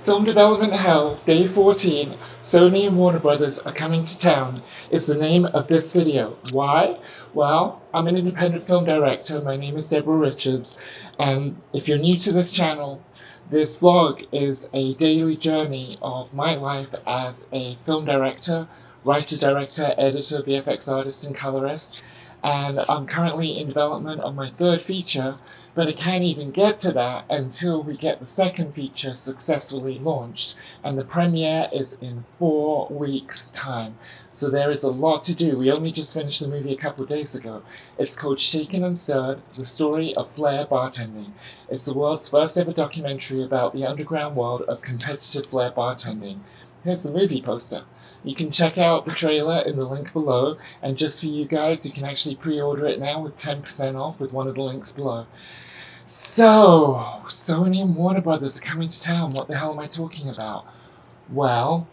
Film Development Hell, Day 14, Sony and Warner Brothers are coming to town is the name of this video. Why? Well, I'm an independent film director. My name is Deborah Richards, and if you're new to this channel, this vlog is a daily journey of my life as a film director, writer, director, editor, VFX artist, and colorist. And I'm currently in development on my third feature, but I can't even get to that until we get the second feature successfully launched. And the premiere is in 4 weeks' time. So there is a lot to do. We only just finished the movie a couple of days ago. It's called Shaken and Stirred, the story of FLAIR bartending. It's the world's first ever documentary about the underground world of competitive FLAIR bartending. Here's the movie poster. You can check out the trailer in the link below, and just for you guys, you can actually pre-order it now with 10% off with one of the links below. So, Sony and Warner Brothers are coming to town. What the hell am I talking about? Well,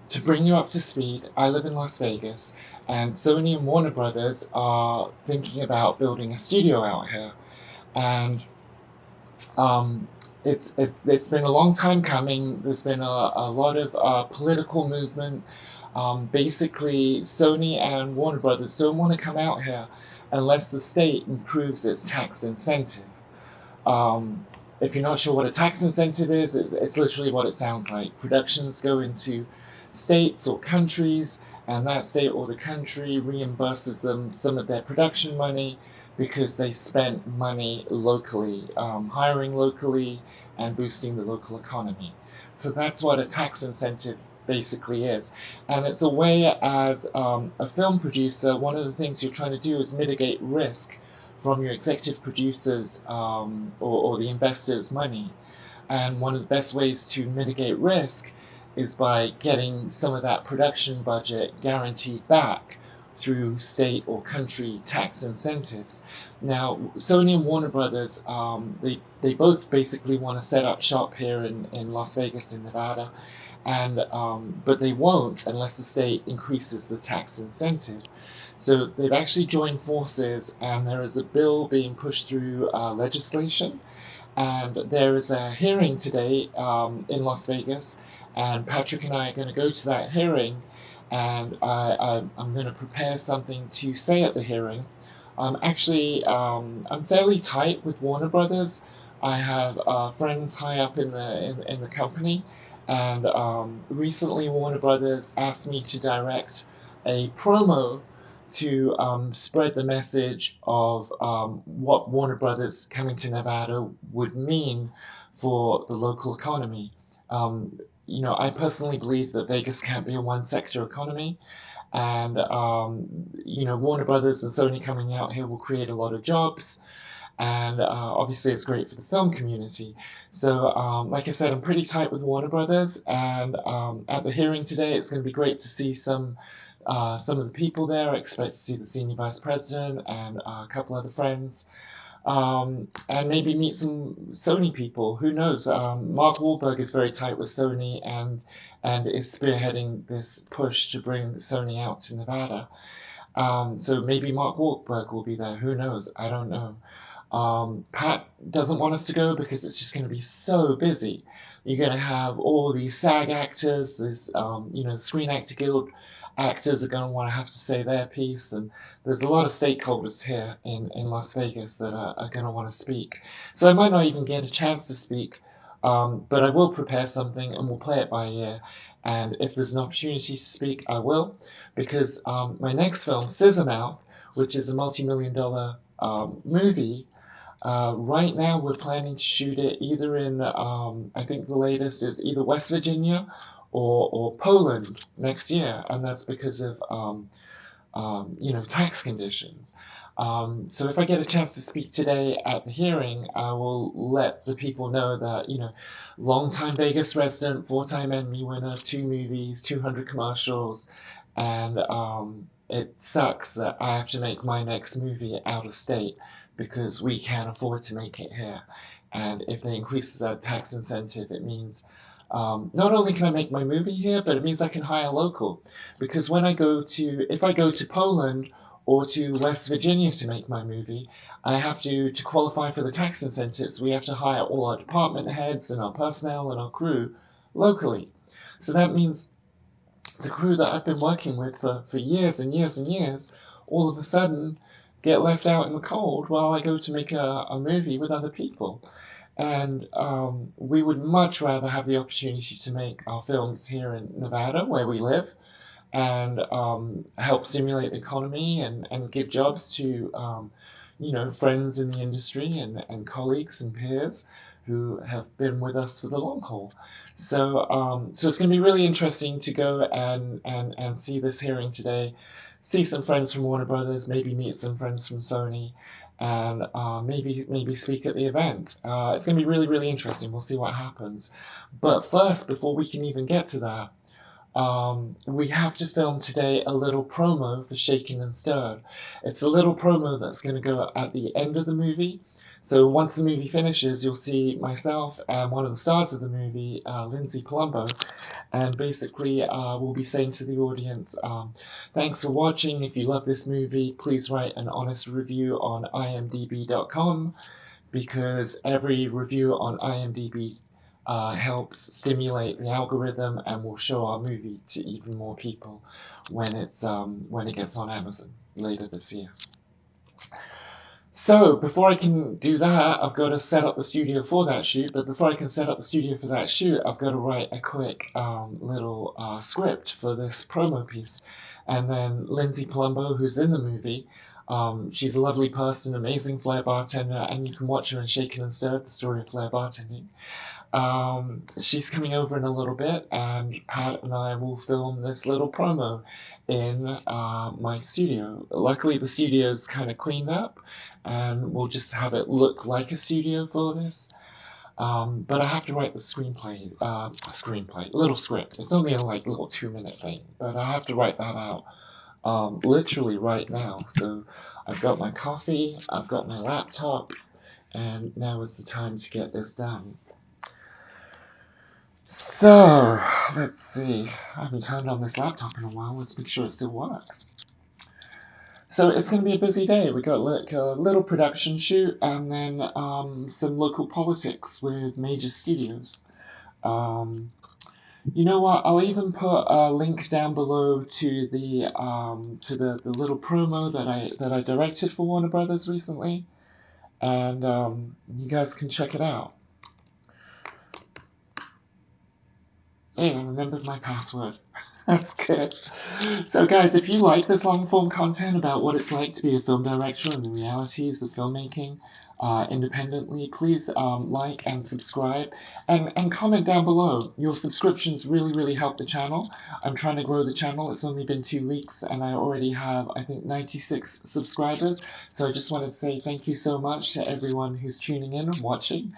to bring you up to speed, I live in Las Vegas, and Sony and Warner Brothers are thinking about building a studio out here. And it's been a long time coming. There's been a lot of political movement. Basically, Sony and Warner Brothers don't want to come out here unless the state improves its tax incentive. If you're not sure what a tax incentive is, it's literally what it sounds like. Productions go into states or countries, and that state or the country reimburses them some of their production money because they spent money locally, hiring locally and boosting the local economy. So that's what a tax incentive basically is. And it's a way, as a film producer, one of the things you're trying to do is mitigate risk from your executive producers or the investors' money. And one of the best ways to mitigate risk is by getting some of that production budget guaranteed back through state or country tax incentives. Now, Sony and Warner Brothers, they both basically want to set up shop here in Las Vegas in Nevada, and but they won't unless the state increases the tax incentive. So they've actually joined forces, and there is a bill being pushed through legislation, and there is a hearing today in Las Vegas, and Patrick and I are going to go to that hearing, and I'm going to prepare something to say at the hearing. Actually, I'm fairly tight with Warner Brothers. I have friends high up in the company, and recently Warner Brothers asked me to direct a promo to spread the message of what Warner Brothers coming to Nevada would mean for the local economy. You know, I personally believe that Vegas can't be a one-sector economy, and you know, Warner Brothers and Sony coming out here will create a lot of jobs, and obviously it's great for the film community. So like I said, I'm pretty tight with Warner Brothers, and at the hearing today, it's going to be great to see some of the people there. I expect to see the senior vice president and a couple other friends. And maybe meet some Sony people. Who knows? Mark Wahlberg is very tight with Sony and is spearheading this push to bring Sony out to Nevada. So maybe Mark Wahlberg will be there. Who knows? I don't know. Pat doesn't want us to go because it's just going to be so busy. You're going to have all these SAG actors, this you know, the Screen Actor Guild actors are going to want to have to say their piece, and there's a lot of stakeholders here in Las Vegas that are going to want to speak. So I might not even get a chance to speak, but I will prepare something and we'll play it by ear. And if there's an opportunity to speak, I will, because my next film, Scissor Mouth, which is a multi-million-dollar movie, right now we're planning to shoot it either in, I think the latest is either West Virginia or Poland next year, and that's because of you know, tax conditions. So if I get a chance to speak today at the hearing, I will let the people know that, you know, long-time Vegas resident, 4-time Emmy winner, 2 movies, 200 commercials, and it sucks that I have to make my next movie out of state because we can't afford to make it here. And if they increase that tax incentive, it means not only can I make my movie here, but it means I can hire local. Because when if I go to Poland or to West Virginia to make my movie, I have to qualify for the tax incentives, we have to hire all our department heads and our personnel and our crew locally. So that means the crew that I've been working with for years and years and years, all of a sudden get left out in the cold while I go to make a movie with other people. And we would much rather have the opportunity to make our films here in Nevada, where we live, and help stimulate the economy and give jobs to friends in the industry and colleagues and peers who have been with us for the long haul. So it's going to be really interesting to go and see this hearing today, see some friends from Warner Brothers, maybe meet some friends from Sony, and maybe speak at the event. It's going to be really, really interesting. We'll see what happens. But first, before we can even get to that, we have to film today a little promo for Shaken and Stirred. It's a little promo that's going to go at the end of the movie. So once the movie finishes, you'll see myself and one of the stars of the movie, Lindsay Palumbo, and basically we'll be saying to the audience, thanks for watching. If you love this movie, please write an honest review on imdb.com, because every review on IMDb helps stimulate the algorithm and will show our movie to even more people when it gets on Amazon later this year. So before I can do that, I've got to set up the studio for that shoot. But before I can set up the studio for that shoot, I've got to write a quick little script for this promo piece. And then Lindsay Palumbo, who's in the movie, she's a lovely person, amazing FLAIR bartender, and you can watch her in Shaken and Stirred, the story of FLAIR bartending. She's coming over in a little bit, and Pat and I will film this little promo in my studio. Luckily, the studio's kind of cleaned up, and we'll just have it look like a studio for this. But I have to write the screenplay, little script. It's only a little 2-minute thing, but I have to write that out literally right now. So I've got my coffee, I've got my laptop, and now is the time to get this done. So, let's see. I haven't turned on this laptop in a while. Let's make sure it still works. So it's going to be a busy day. We got a little production shoot, and then some local politics with major studios. You know what? I'll even put a link down below to the little promo that I directed for Warner Brothers recently, and you guys can check it out. Hey, I remembered my password. That's good. So guys, if you like this long-form content about what it's like to be a film director and the realities of filmmaking independently, please like and subscribe and comment down below. Your subscriptions really, really help the channel. I'm trying to grow the channel. It's only been 2 weeks and I already have, I think, 96 subscribers. So I just wanted to say thank you so much to everyone who's tuning in and watching.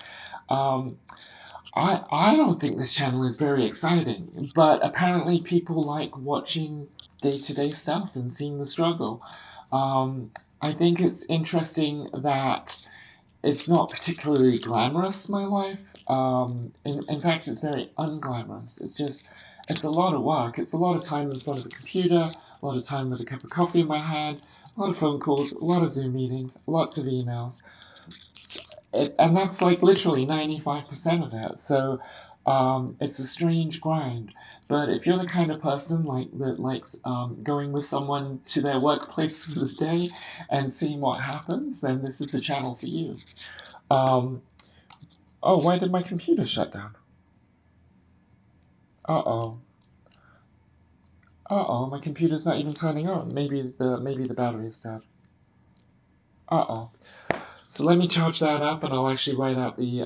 I don't think this channel is very exciting, but apparently people like watching day-to-day stuff and seeing the struggle. I think it's interesting that it's not particularly glamorous, my life. In fact, it's very unglamorous. It's a lot of work. It's a lot of time in front of a computer, a lot of time with a cup of coffee in my hand, a lot of phone calls, a lot of Zoom meetings, lots of emails. And that's literally 95% of it. So it's a strange grind. But if you're the kind of person that likes going with someone to their workplace for the day and seeing what happens, then this is the channel for you. Oh, why did my computer shut down? Uh-oh. Uh-oh, my computer's not even turning on. Maybe the battery's dead. Uh-oh. So let me charge that up, and I'll actually write out the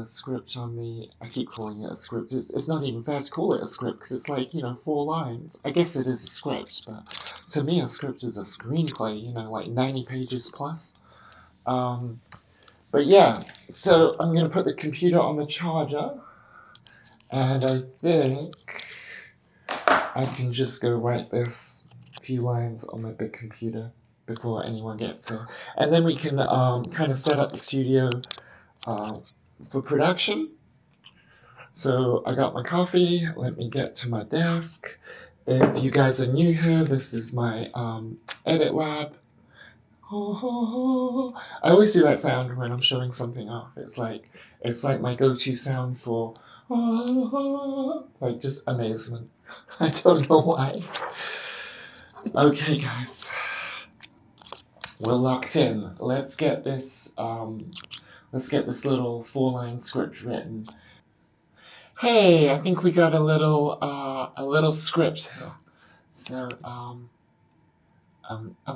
script on the. I keep calling it a script. It's not even fair to call it a script because it's 4 lines. I guess it is a script, but to me a script is a screenplay. 90 pages plus. But yeah, so I'm gonna put the computer on the charger, and I think I can just go write this few lines on my big computer before anyone gets here. And then we can kind of set up the studio for production. So I got my coffee. Let me get to my desk. If you guys are new here, this is my edit lab. I always do that sound when I'm showing something off. It's like my go-to sound for Like just amazement. I don't know why. Okay, guys. We're locked in. Let's get this little 4-line script written. Hey, I think we got a little script here. So, I'm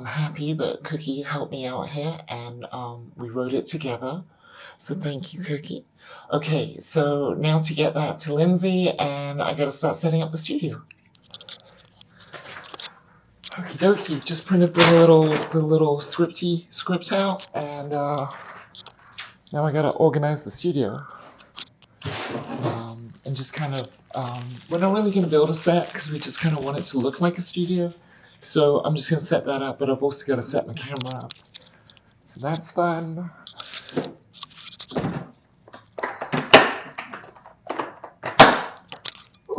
happy that Cookie helped me out here, and we wrote it together. So thank you, Cookie. Okay, so now to get that to Lindsay, and I gotta start setting up the studio. Okie dokie, just printed the little script out, and now I gotta organize the studio. And just kind of, we're not really gonna build a set because we just kind of want it to look like a studio. So I'm just gonna set that up, but I've also gotta set my camera up. So that's fun.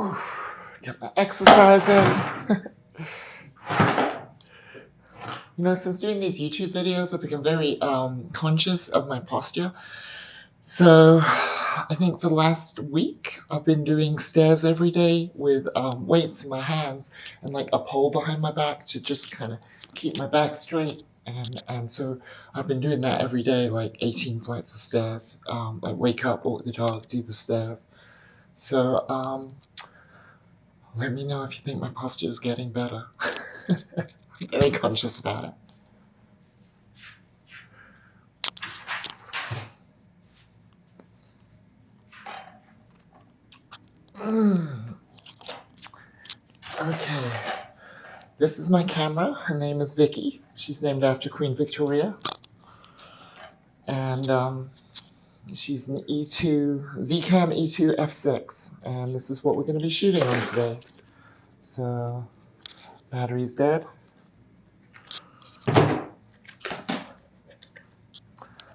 Oof, get my exercise in. You know, since doing these YouTube videos, I've become very conscious of my posture. So I think for the last week, I've been doing stairs every day with weights in my hands and like a pole behind my back to just kind of keep my back straight. And so I've been doing that every day, like 18 flights of stairs. Like wake up, walk the dog, do the stairs. So let me know if you think my posture is getting better. I'm very conscious about it. Okay, this is my camera. Her name is Vicky. She's named after Queen Victoria. And she's an E2, Zcam E2 F6. And this is what we're going to be shooting on today. So, battery's dead.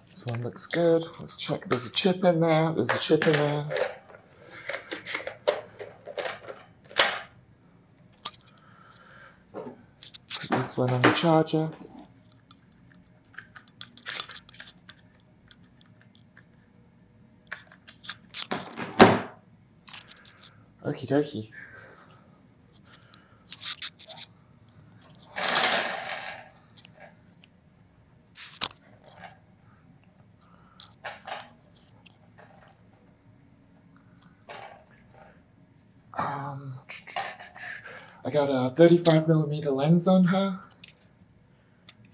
This one looks good. Let's check. There's a chip in there. There's a chip in there. Put this one on the charger. Okie dokie. I got a 35mm lens on her,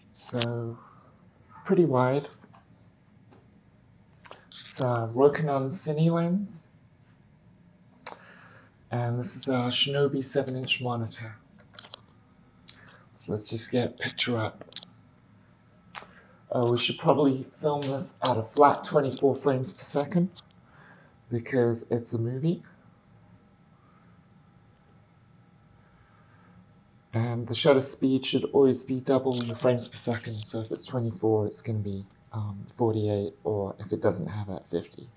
so pretty wide. It's a Rokinon Cine lens, and this is a Shinobi 7-inch monitor. So let's just get a picture up. We should probably film this at a flat 24 frames per second because it's a movie. And the shutter speed should always be double the frames per second. So if it's 24, it's going to be 48, or if it doesn't have it, 50.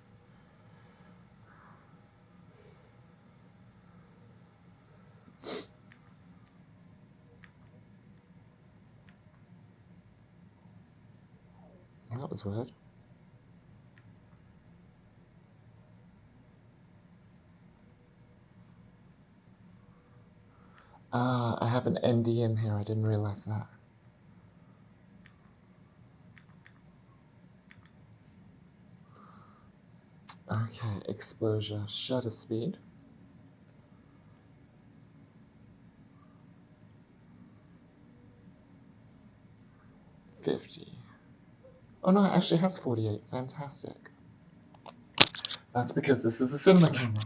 That was weird. I have an ND in here, I didn't realize that. Okay, exposure, shutter speed. $50. Oh no, it actually has 48, fantastic. That's because this is a cinema camera.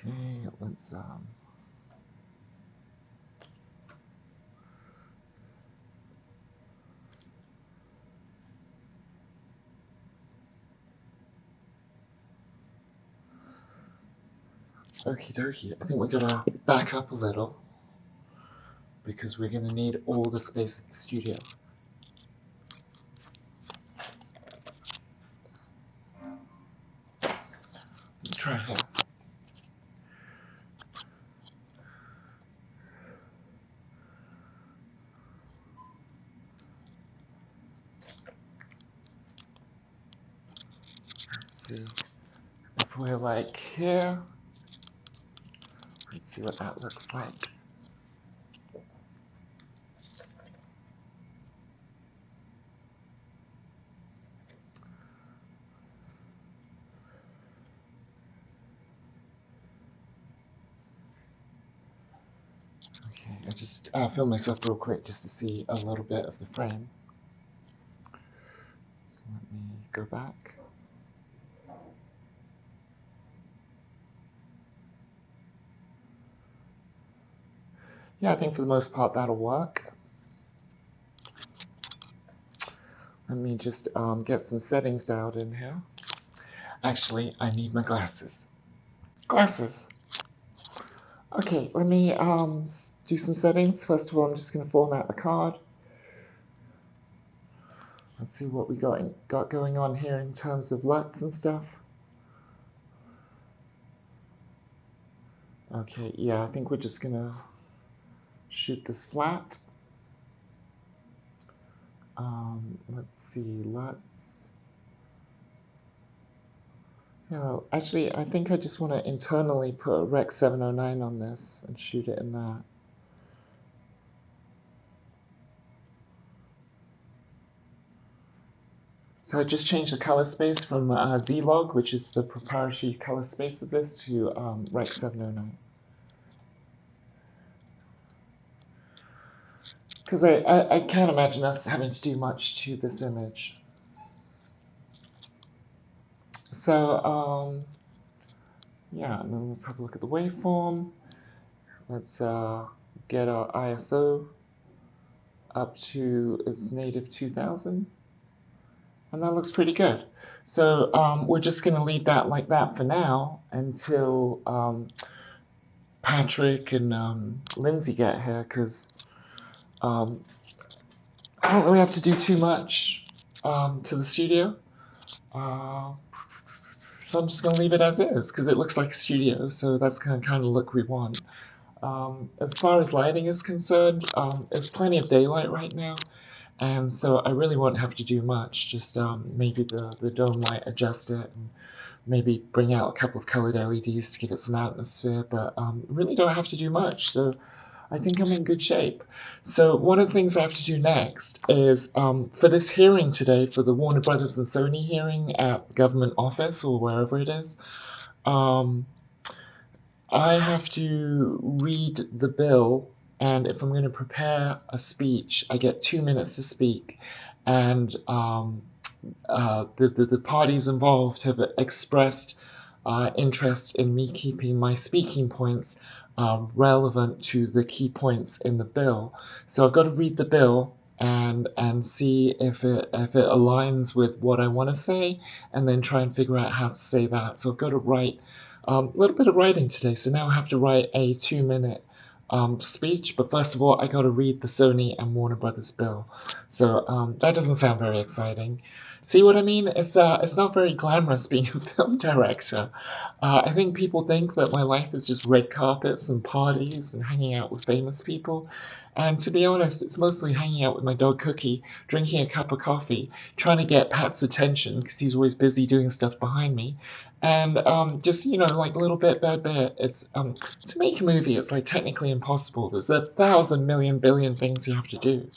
Okay, let's okie dokie. I think we're gonna back up a little because we're gonna need all the space in the studio. Let's try here. see. If we're like here, let's see what that looks like. Okay, I just filmed myself real quick just to see a little bit of the frame. So let me go back. Yeah, I think for the most part that'll work. Let me just get some settings dialed in here. Actually, I need my glasses. Glasses! Okay, let me do some settings. First of all, I'm just going to format the card. Let's see what we got going on here in terms of LUTs and stuff. Okay, yeah, I think we're just going to shoot this flat. Let's see, LUTs. Yeah, actually, I think I just want to internally put a Rec 709 on this and shoot it in that. So I just changed the color space from Z-Log, which is the proprietary color space of this, to Rec 709. Because I can't imagine us having to do much to this image. So, yeah, and then let's have a look at the waveform. Let's get our ISO up to its native 2000. And that looks pretty good. So we're just going to leave that like that for now until Patrick and Lindsay get here, because I don't really have to do too much to the studio. So I'm just going to leave it as is, because it looks like a studio, so that's the kind of look we want. As far as lighting is concerned, there's plenty of daylight right now, and so I really won't have to do much. Just maybe the dome light, adjust it, and maybe bring out a couple of colored LEDs to give it some atmosphere, but really don't have to do much. So I think I'm in good shape. So one of the things I have to do next is, for this hearing today, for the Warner Brothers and Sony hearing at the government office or wherever it is, I have to read the bill, and if I'm going to prepare a speech, I get 2 minutes to speak, and the parties involved have expressed interest in me keeping my speaking points relevant to the key points in the bill. So I've got to read the bill and see if it aligns with what I want to say, and then try and figure out how to say that. So I've got to write a little bit of writing today. So now I have to write a 2-minute speech, but first of all, I got to read the Sony and Warner Brothers bill. So that doesn't sound very exciting. See what I mean? It's not very glamorous being a film director. I think people think that my life is just red carpets and parties and hanging out with famous people. And to be honest, it's mostly hanging out with my dog Cookie, drinking a cup of coffee, trying to get Pat's attention because he's always busy doing stuff behind me. And just, like little bit by bit, it's to make a movie, it's like technically impossible. There's 1,000 million billion things you have to do.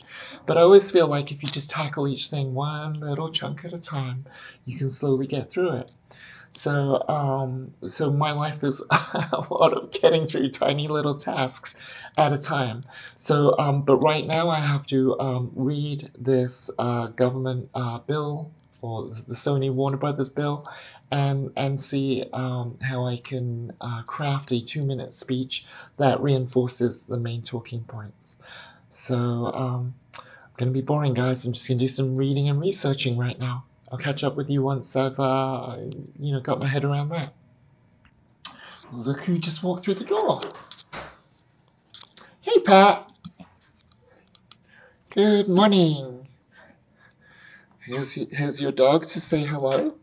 But I always feel like if you just tackle each thing one little chunk at a time, you can slowly get through it. So my life is a lot of getting through tiny little tasks at a time. So, but right now I have to read this government bill, or the Sony Warner Brothers bill, and see how I can craft a 2-minute speech that reinforces the main talking points. So I'm going to be boring, guys. I'm just going to do some reading and researching right now. I'll catch up with you once I've got my head around that. Look who just walked through the door. Hey, Pat. Good morning. Here's your dog to say hello.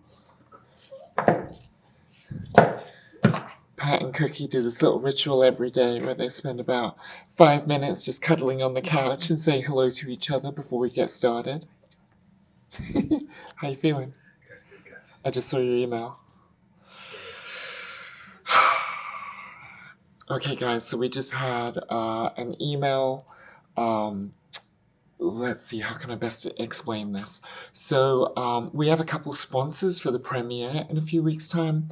Pat and Cookie do this little ritual every day where they spend about 5 minutes just cuddling on the couch and saying hello to each other before we get started. How you feeling? Good. I just saw your email. Okay, guys, so we just had an email. Um, let's see, how can I best explain this? So, we have a couple sponsors for the premiere in a few weeks' time,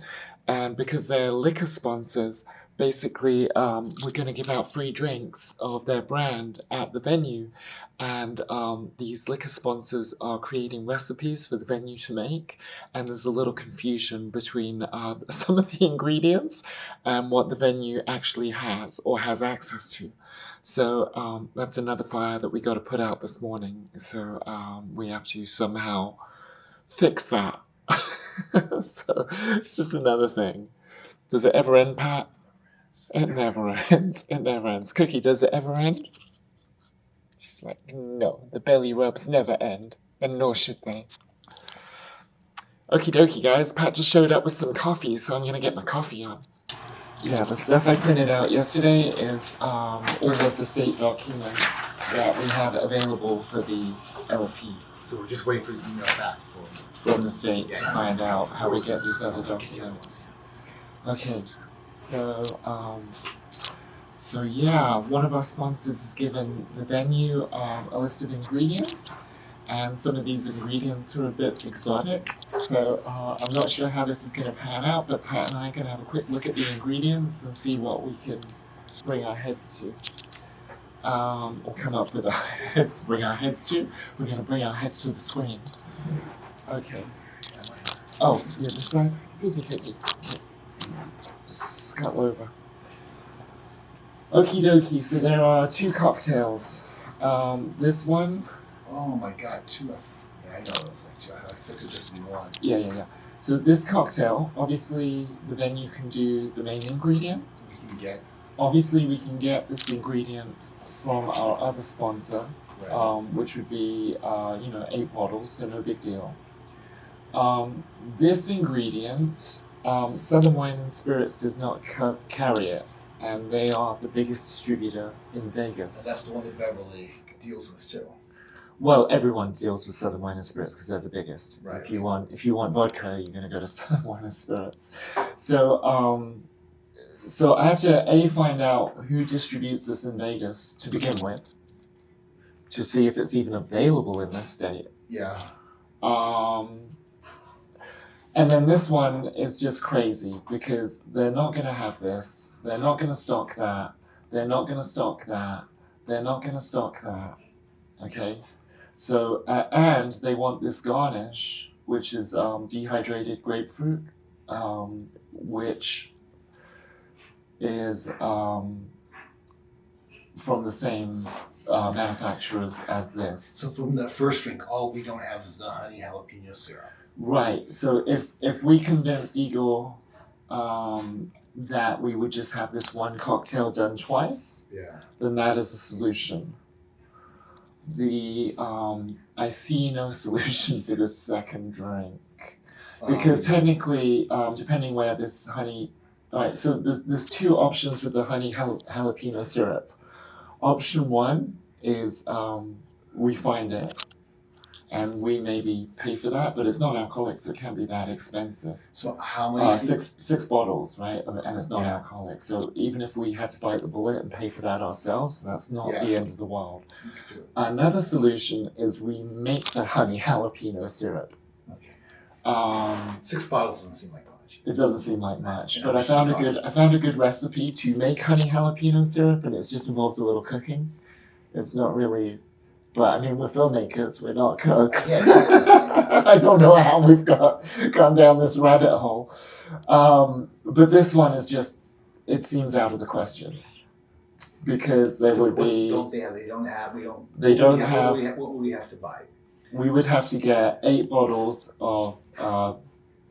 and because they're liquor sponsors, basically, we're going to give out free drinks of their brand at the venue. And these liquor sponsors are creating recipes for the venue to make, and there's a little confusion between some of the ingredients and what the venue actually has or has access to. So that's another fire that we got to put out this morning. So we have to somehow fix that. So it's just another thing. Does it ever end, Pat? It never ends. It never ends. Cookie, does it ever end? She's like, no, the belly rubs never end, and nor should they. Okie dokie, guys. Pat just showed up with some coffee, so I'm going to get my coffee on. Yeah, the stuff I printed out yesterday is all of the state documents that we have available for the LP. So we're just waiting for the email back from the state to find out how we get these other documents. Okay, so yeah, one of our sponsors has given the venue a list of ingredients, and some of these ingredients are a bit exotic. So I'm not sure how this is going to pan out, but Pat and I are going to have a quick look at the ingredients and see what we can bring our heads to. Or come up with our heads, bring our heads to. We're going to bring our heads to the screen. Okay. Oh, yeah, this side. See if you can do. Scuttle over. Okie dokie, so there are two cocktails. This one. Oh my god, two. Yeah, I know those like two. I expected just to be one. Yeah. So this cocktail, obviously the venue can do the main ingredient. Obviously we can get this ingredient from our other sponsor, right. Which would be 8 bottles, so no big deal. This ingredient, Southern Wine and Spirits does not carry it, and they are the biggest distributor in Vegas. And that's the one that Beverly deals with too. Well, everyone deals with Southern Wine and Spirits because they're the biggest. Right. If you want vodka, you're going to go to Southern Wine and Spirits. So I have to find out who distributes this in Vegas to begin with, to see if it's even available in this state. Yeah. And then this one is just crazy because they're not going to have this. They're not going to stock that. They're not going to stock that. They're not going to stock that. Okay? So, and they want this garnish, which is dehydrated grapefruit, which is from the same manufacturers as this. So from the first drink, all we don't have is the honey jalapeno syrup. Right. So if we convinced Igor that we would just have this one cocktail done twice, then that is a solution. I see no solution for the second drink because technically, depending where this honey. All right. So there's two options with the honey jalapeno syrup. Option one is we find it. And we maybe pay for that, but it's not alcoholic, so it can't be that expensive. So how many? Six bottles, right? And it's not alcoholic. So even if we had to bite the bullet and pay for that ourselves, that's not the end of the world. Another solution is we make the honey jalapeno syrup. Okay. 6 bottles doesn't seem like much. It doesn't seem like much, but I found a good recipe to make honey jalapeno syrup, and it just involves a little cooking. It's not really. But I mean, we're filmmakers, we're not cooks. Yeah. I don't know how we've gone down this rabbit hole. But this one is just, it seems out of the question. Because there would be... What would we have to buy? We would have to get 8 bottles of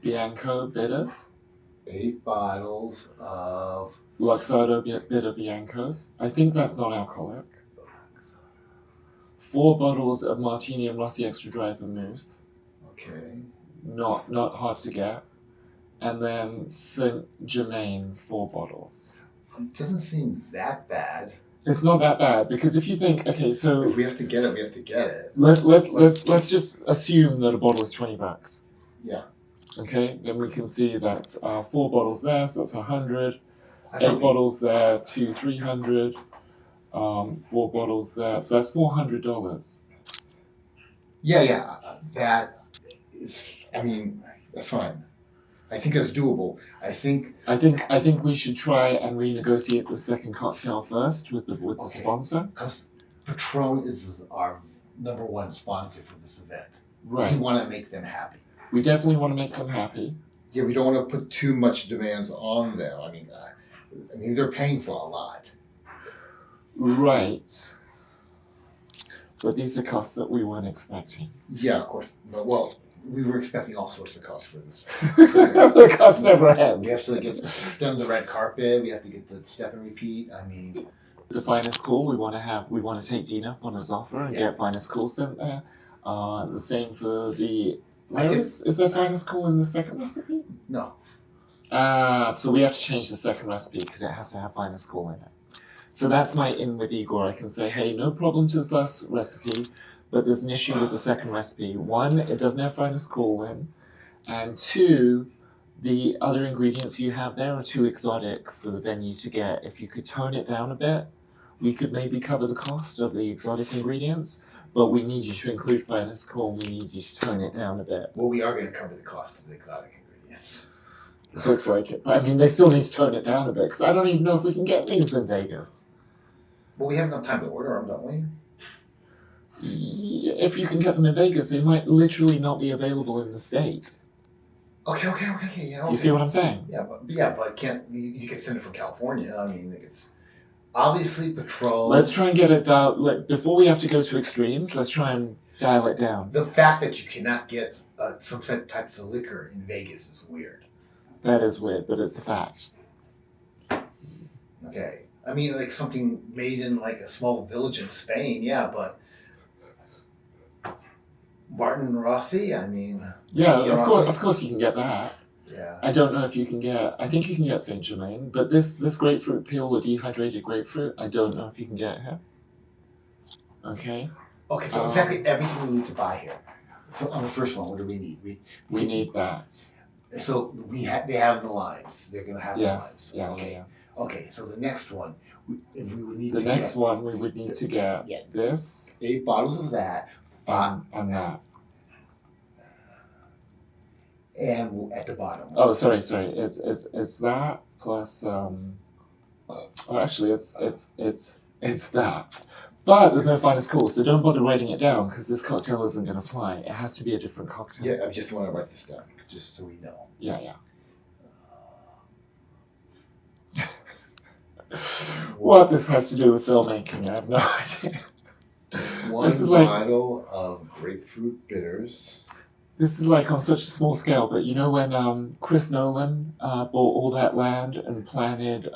Bianco bitters. 8 bottles of... Luxardo bitter Biancos. I think that's non-alcoholic. 4 bottles of Martini and Rossi Extra Dry Vermouth. Okay. Not hard to get. And then Saint Germain 4 bottles. It doesn't seem that bad. It's not that bad because if you think, okay, so if we have to get it, we have to get it. Let's just assume that a bottle is $20. Yeah. Okay, then we can see that's 4 bottles there, so that's 100. I thought 8 bottles there, 300, 4 bottles there, so that's $400. Yeah. That is, I mean, that's fine. I think that's doable. I think we should try and renegotiate the second cocktail first with the Okay. sponsor. because Patron is our number one sponsor for this event. Right. We want to make them happy. We definitely want to make them happy. Yeah, we don't want to put too much demands on them. I mean, they're paying for a lot. Right. But these are costs that we weren't expecting. Yeah, of course. No, well, we were expecting all sorts of costs for this. The costs never end. We have to extend the red carpet. We have to get the step and repeat. I mean, The finest call we want to take Dean up on his offer and get finest call sent there. The same for the. Is there finest call in the second recipe? no. So we have to change the second recipe because it has to have finest call in it. So that's my in with Igor. I can say, hey, no problem to the first recipe, but there's an issue with the second recipe. 1, it doesn't have finest call in, and 2, the other ingredients you have there are too exotic for the venue to get. If you could tone it down a bit, we could maybe cover the cost of the exotic ingredients, but we need you to include finest call. We need you to tone it down a bit. Well, we are going to cover the cost of the exotic ingredients. It looks like it. But I mean, they still need to tone it down a bit because I don't even know if we can get these in Vegas. Well, we have enough time to order them, don't we? If you can get them in Vegas, they might literally not be available in the state. Okay. Yeah. Okay. You see what I'm saying? Yeah, but can't you can send it from California? I mean, it's obviously Patron. Let's try and get it down. Before we have to go to extremes, let's try and dial it down. The fact that you cannot get some types of liquor in Vegas is weird. That is weird, but it's a fact. Okay. I mean, like something made in like a small village in Spain, yeah, but Martin Rossi, I mean. Yeah, Rossi? of course you can get that. Yeah. I don't know if you can get. I think you can get Saint Germain, but this grapefruit peel or dehydrated grapefruit, I don't know if you can get here. Okay. Okay, so exactly everything we need to buy here. So on the first one, what do we need? We need that. So they have the limes. They're gonna have the Yes. limes. Yeah. Yeah. Okay, so the next one, we would need The to next get one we would need to get this 8 bottles of that, and that. and at the bottom. Oh, sorry. It's that plus actually it's that. But there's no finest call, so don't bother writing it down because this cocktail isn't going to fly. It has to be a different cocktail. Yeah, I just want to write this down just so we know. Yeah. What this has to do with filmmaking, I have no idea. One This is like- bottle of grapefruit bitters. This is like on such a small scale, but you know when Chris Nolan bought all that land and planted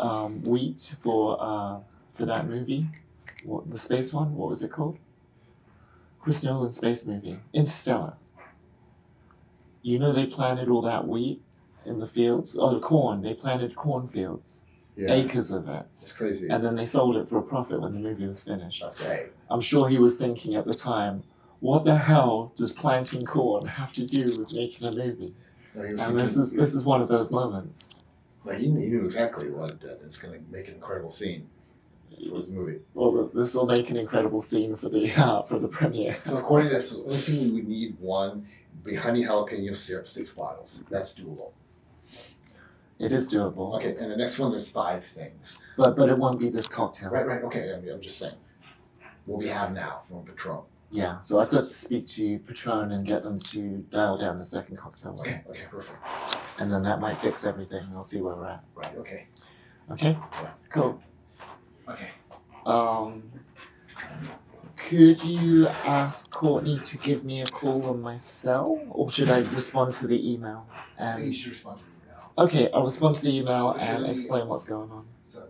wheat for that movie, the space one, what was it called? Chris Nolan's space movie, Interstellar. You know they planted all that wheat in the fields, the corn. They planted cornfields, acres of it, It's crazy. and then they sold it for a profit when the movie was finished. That's right. I'm sure he was thinking at the time, what the hell does planting corn have to do with making a movie? No, he was And this is one of those moments. Like he knew exactly what it's going to make an incredible scene for this movie. Well, this will make an incredible scene for the premiere. So according to this, the only thing we would need would be honey jalapeno syrup, 6 bottles. That's doable. It is doable, Okay, and the next one there's 5 things. but it won't be this cocktail. Right. Okay, I'm just saying. What we have now from Patron. Yeah, so I've got to speak to Patron and get them to dial down the second cocktail. Okay, perfect. And then that might fix everything. We'll see where we're at. Right. Okay. Okay? Yeah. Cool. Okay. Could you ask Courtney to give me a call on my cell, or should I respond to the email? I think you should respond to the email. Okay, I'll respond to the email Okay, and let me- explain what's going on. So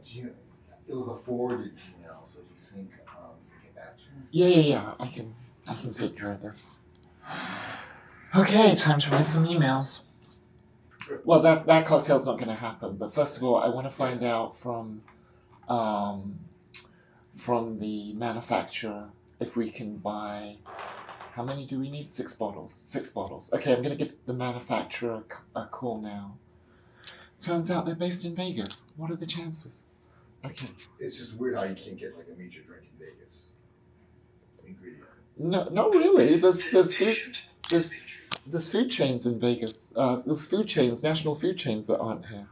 it was a forwarded email, so do you think you can get back to her? Yeah. I can take care of this. Okay, time to write some emails. Well, that cocktail's not going to happen. But first of all, I want to find out from the manufacturer if we can buy. How many do we need? 6 bottles. 6 bottles. Okay, I'm going to give the manufacturer a call now. Turns out they're based in Vegas. What are the chances? Okay. It's just weird how you can't get like a major drink in Vegas. Ingredient. No, not really. There's food chains in Vegas. There's food chains, national food chains that aren't here.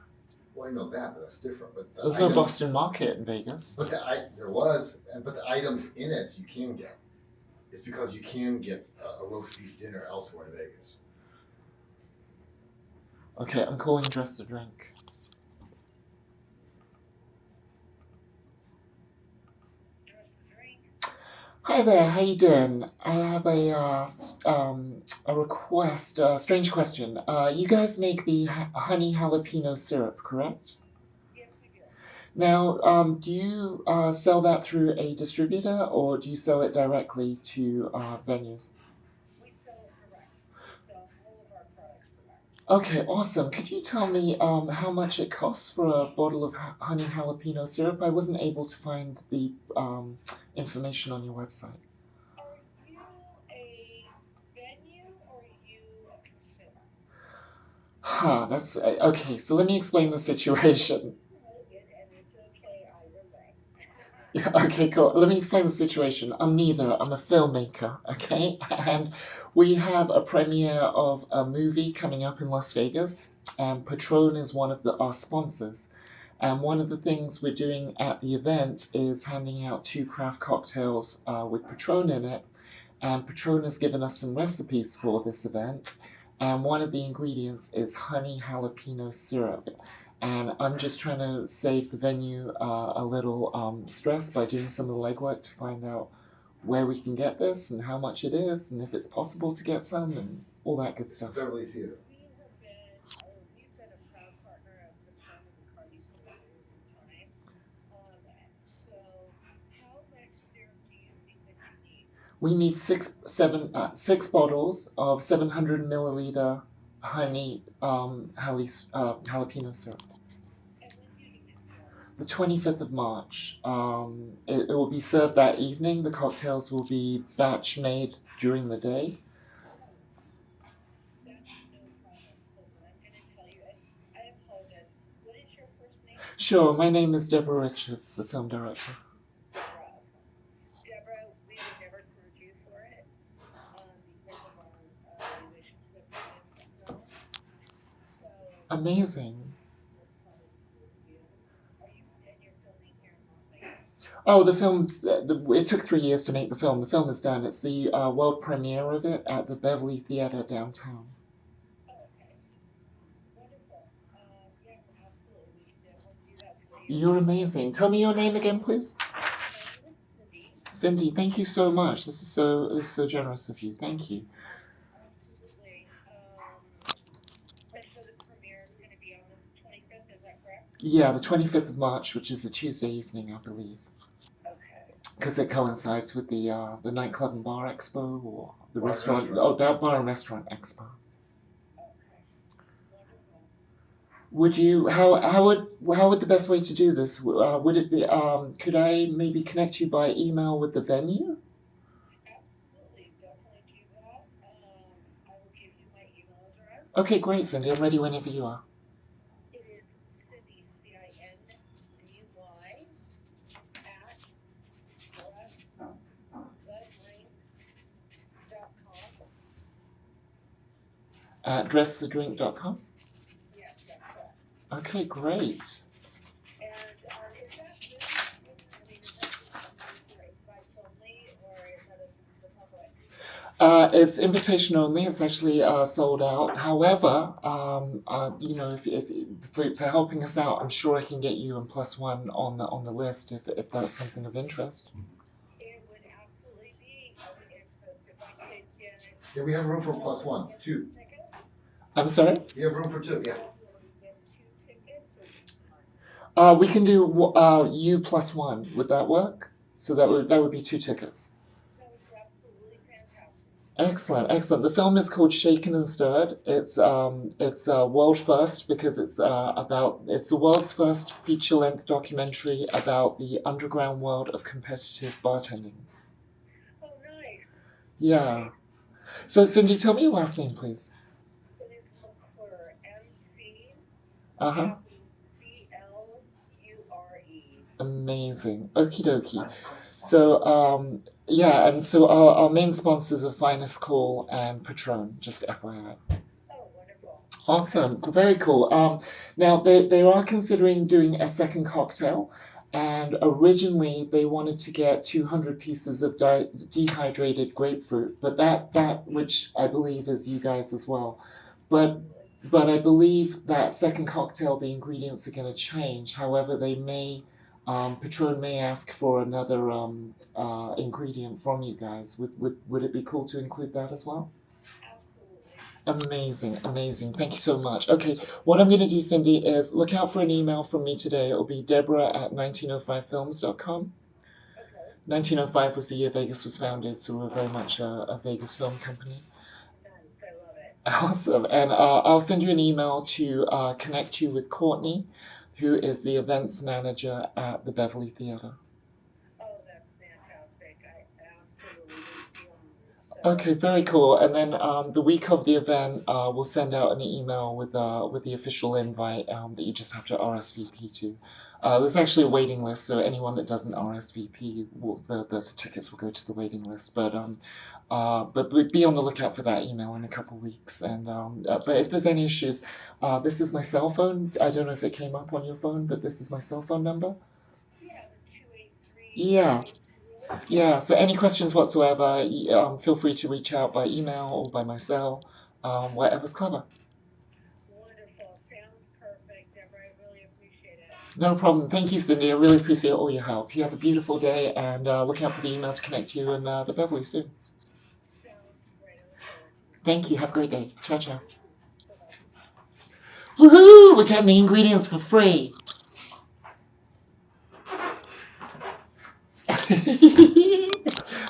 Well, I know that, but that's different. But There's no Boston Market in Vegas. But there was, but the items in it you can get. It's because you can get a roast beef dinner elsewhere in Vegas. Okay, I'm calling Dress to Drink. Hi there, how you doing? I have a request, strange question. You guys make the honey jalapeno syrup, correct? Yes, we do. Now, do you sell that through a distributor or do you sell it directly to venues? We sell it direct. We sell all of our products direct. Okay, awesome. Could you tell me how much it costs for a bottle of honey jalapeno syrup? I wasn't able to find the information on your website. Are you a venue or are you a consumer? That's okay. So let me explain the situation. And it's okay either way. Yeah, okay, cool. Let me explain the situation. I'm neither. I'm a filmmaker, okay? And we have a premiere of a movie coming up in Las Vegas, and Patron is one of our sponsors. And one of the things we're doing at the event is handing out 2 craft cocktails with Patron in it. And Patron has given us some recipes for this event. And one of the ingredients is honey jalapeno syrup. And I'm just trying to save the venue a little stress by doing some of the legwork to find out where we can get this and how much it is and if it's possible to get some and all that good stuff. Beverly Theater. We've been a proud partner of Patron and McCarthy's for a very long time. So how much syrup do you think that you need? We need six bottles of 700 milliliter honey jalapeno syrup. And when do you need it? The 25th of March. It will be served that evening. The cocktails will be batch made during the day. That's no problem. So what I'm going to tell you, and I apologize, what is your first name? Sure, my name is Deborah Richards, the film director. Deborah, we would never charge you for it because of our relationship with the film. So Amazing. this probably for you. Are you and you're filming here in Las Vegas? Oh, the film, it took 3 years to make the film. The film is done. It's the world premiere of it at the Beverly Theater downtown. Oh, okay. Wonderful. Yes, absolutely. We can definitely do that for you. You're amazing. Tell me your name again, please. My name is Cindy. Cindy, thank you so much. This is so generous of you. Thank you. Absolutely. And so the premiere is going to be on the 25th, is that correct? Yeah, the 25th of March, which is a Tuesday evening, I believe. Okay. Because it coincides with the nightclub and bar expo or the Bar and restaurant. restaurant. Oh, that bar and restaurant expo. Okay. Wonderful. Would you? How would the best way to do this? Would it be? Could I maybe connect you by email with the venue? Absolutely. Definitely do that. I will give you my email address. Okay, great, Cindy. I'm ready whenever you are. It is Cindy, CINDY, at Dressthedrink.com. Yes, that's correct. Okay, great. And is that just, I mean, is that just for invites only, or is that the public? It's invitation only. It's actually sold out. However, if for helping us out, I'm sure I can get you and +1 on the list if that's something of interest. It would absolutely be of interest if I could get Yeah, we have room for +1, 2. tickets. I'm sorry. We have room for 2. Yeah. Will we get 2 tickets or one? We can do you +1. Would that work? So that would be 2 tickets. That was absolutely fantastic. Excellent. The film is called Shaken and Stirred. It's world first because it's the world's first feature-length documentary about the underground world of competitive bartending. Oh, nice. Yeah. So Cindy, tell me your last name, please. It is McClure, MC, Uh huh. Amazing. Okie dokie. So, yeah, and so our main sponsors are Finest Call and Patron, just FYI. Oh, wonderful. Awesome. Very cool. Now they are considering doing a second cocktail, and originally they wanted to get 200 pieces of dehydrated grapefruit, but that which I believe is you guys as well. But I believe that second cocktail, the ingredients are going to change. However, they may Patron may ask for another ingredient from you guys. Would it be cool to include that as well? Absolutely. Amazing. Thank you so much. Okay, what I'm going to do, Cindy, is look out for an email from me today. It'll be Deborah at 1905films.com. Okay. 1905 was the year Vegas was founded, so we're very much a Vegas film company. Nice. I love it. Awesome. And I'll send you an email to connect you with Courtney, who is the events manager at the Beverly Theater. Oh, that's fantastic. I absolutely feel so. Okay, very cool. And then the week of the event, we'll send out an email with the official invite that you just have to RSVP to. There's actually a waiting list, so anyone that doesn't RSVP, the tickets will go to the waiting list. But be on the lookout for that email in a couple weeks. And but if there's any issues, this is my cell phone. I don't know if it came up on your phone, but this is my cell phone number. Yeah, the 283. Yeah. Yeah, so any questions whatsoever, feel free to reach out by email or by my cell, whatever's clever. Wonderful. Sounds perfect, Deborah. I really appreciate it. No problem. Thank you, Cindy. I really appreciate all your help. You have a beautiful day, and look out for the email to connect you and the Beverly soon. Sounds great. I look forward to Thank you. Have a great day. Ciao, ciao. it. Bye-bye. Woohoo! We're getting the ingredients for free.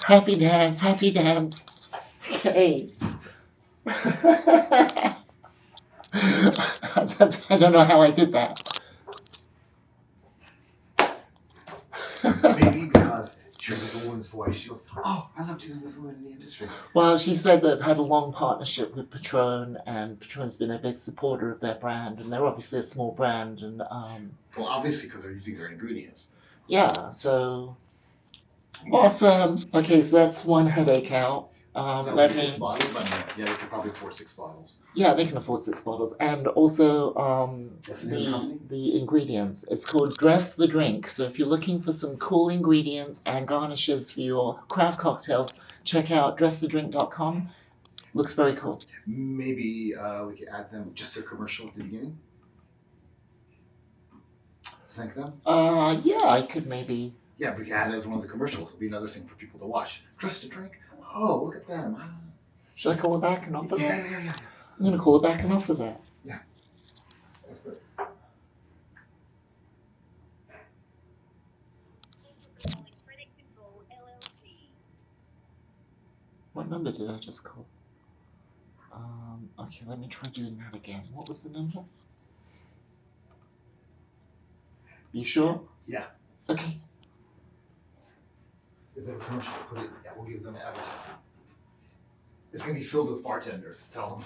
Happy dance, happy dance. Okay. I don't know how I did that. Maybe because she hears the woman's voice, she goes, "Oh, I love doing this woman in the industry." Well, she said they've had a long partnership with Patron, and Patron's been a big supporter of their brand, and they're obviously a small brand, and Well, obviously because they're using their ingredients. yeah, so awesome. Okay, so that's one headache out. That Let would be 6 me. bottles. I mean, yeah, they could probably afford 6 bottles. Yeah, they can afford 6 bottles, and also What's the name of the company? the ingredients. It's called Dress the Drink. So if you're looking for some cool ingredients and garnishes for your craft cocktails, check out dressthedrink.com. Looks very cool. Maybe we could add them just a commercial at the beginning. Thank them. Yeah, I could maybe. Yeah, we could add it as one of the commercials. It'll be another thing for people to watch. Dress to drink. Oh, look at them. Ah. Should I call her back and offer that? Yeah. I'm gonna call her back and offer that. That's good. Thank you for calling Credit Control LLC. What number did I just call? Okay, let me try doing that again. What was the number? You sure? Yeah. Okay. If they have a commercial, put it. Yeah, we'll give them advertising. It's gonna be filled with bartenders. Tell them,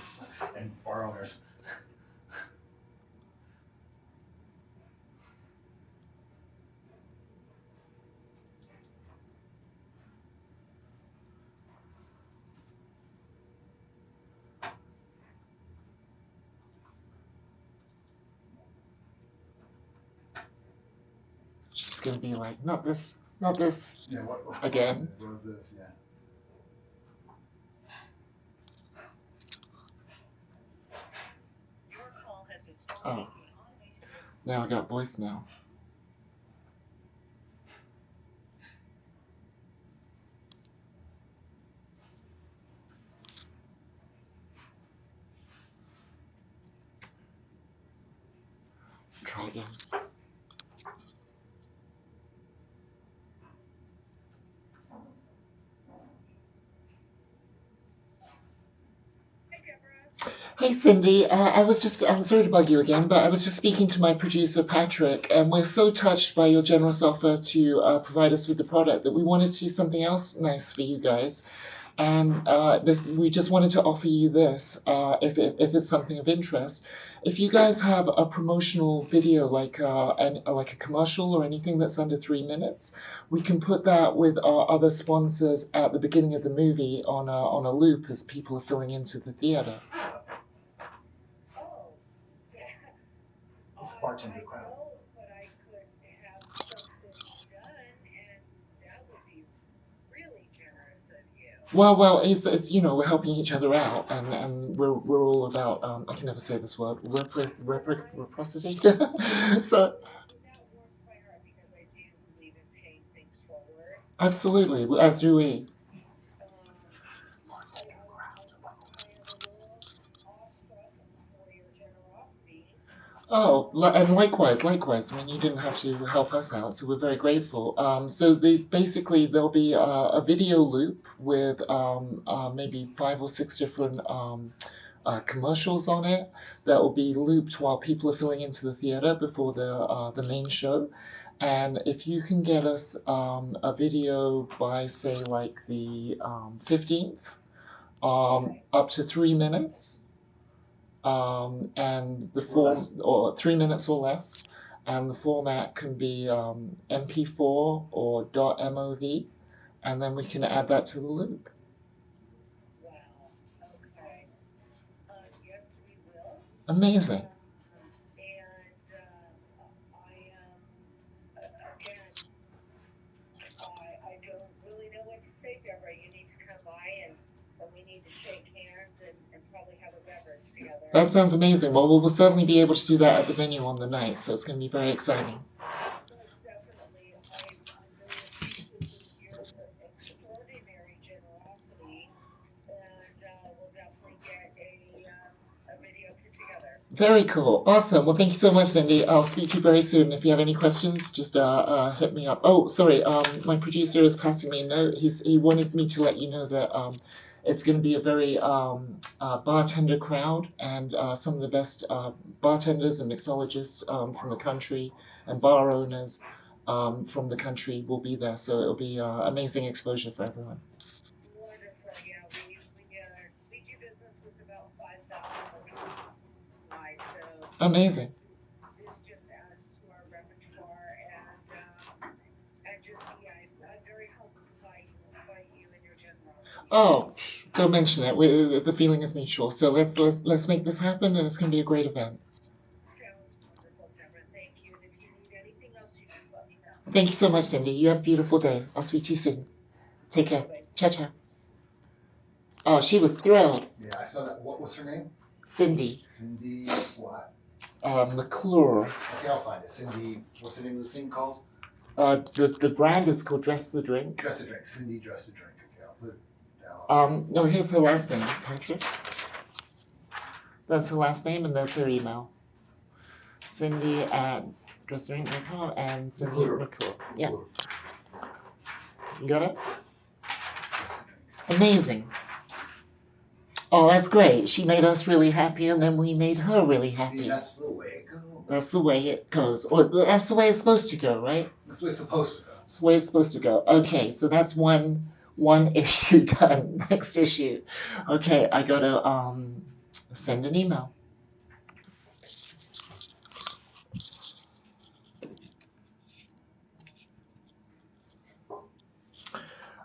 and bar owners. She's gonna be like, not this. Yeah. What Again? What was this? Yeah. Your call has been forwarded Oh. to an automated Now I got voicemail. Try again. Hi, Deborah. Hey Cindy, I'm sorry to bug you again, but I was just speaking to my producer Patrick, and we're so touched by your generous offer to provide us with the product that we wanted to do something else nice for you guys. And we just wanted to offer you this, if it's something of interest. If you guys have a promotional video, like like a commercial or anything that's under 3 minutes, we can put that with our other sponsors at the beginning of the movie on a loop as people are filling into the theater. Oh, yeah. It's a bartender I crowd. know, but I could have something done, and that would be really generous of you. Well, it's we're helping each other out, and we're all about I can never say this word, reciprocity. So That warms my heart because I do believe in paying things forward. absolutely, as do we. I am a little awestruck for your generosity. Oh, and likewise. I mean, you didn't have to help us out, so we're very grateful. So basically there'll be a video loop with maybe 5 or 6 different commercials on it that will be looped while people are filling into the theater before the main show. And if you can get us a video by, say, like the 15th, up to 3 minutes, and the form, or 3 minutes or less, and the format can be MP4 or .mov, and then we can add that to the loop. Wow. Okay. Yes, we will. Amazing. And I am, again, I don't really know what to say, Deborah. You need to come by and we need to shake hands and probably have a beverage together. That sounds amazing. Well, we'll certainly be able to do that at the venue on the night, so it's going to be very exciting. Definitely. I'm really appreciative of your extraordinary generosity, and we'll definitely get a video put together. Very cool. Awesome. Well, thank you so much, Cindy. I'll speak to you very soon. If you have any questions, just hit me up. Oh, sorry. My producer is passing me a note. He wanted me to let you know that it's going to be a very bartender crowd, and some of the best bartenders and mixologists from the country and bar owners from the country will be there. So it'll be amazing exposure for everyone. Wonderful. Yeah, we do business with about 5,000 locations worldwide, so Amazing. this just adds to our repertoire, and just I'm very humbled by you and your generosity. Oh, don't mention it. The feeling is mutual. So let's make this happen, and it's going to be a great event. Sounds wonderful, Deborah. Thank you. And if you need anything else, you just let me know. Thank you so much, Cindy. You have a beautiful day. I'll speak to you soon. Take care. Ciao, ciao. Oh, she was thrilled. Yeah, I saw that. What was her name? Cindy Cindy what? McClure. Okay, I'll find it. Cindy, what's the name of this thing called? The brand is called Dress the Drink. Dress a Drink. Cindy Dress a Drink. Okay, I'll put it down. No, here's her last name, Patrick. That's her last name, and that's her email. Cindy at dressthedrink.com and Cindy McClure. Yeah, you got it? Dress a Drink. Amazing. Oh, that's great. She made us really happy, and then we made her really See, happy. that's the way it goes. That's the way it goes. Or that's the way it's supposed to go, right? That's the way it's supposed to go. That's the way it's supposed to go. Okay, so that's one issue done. Next issue. Okay, I gotta send an email.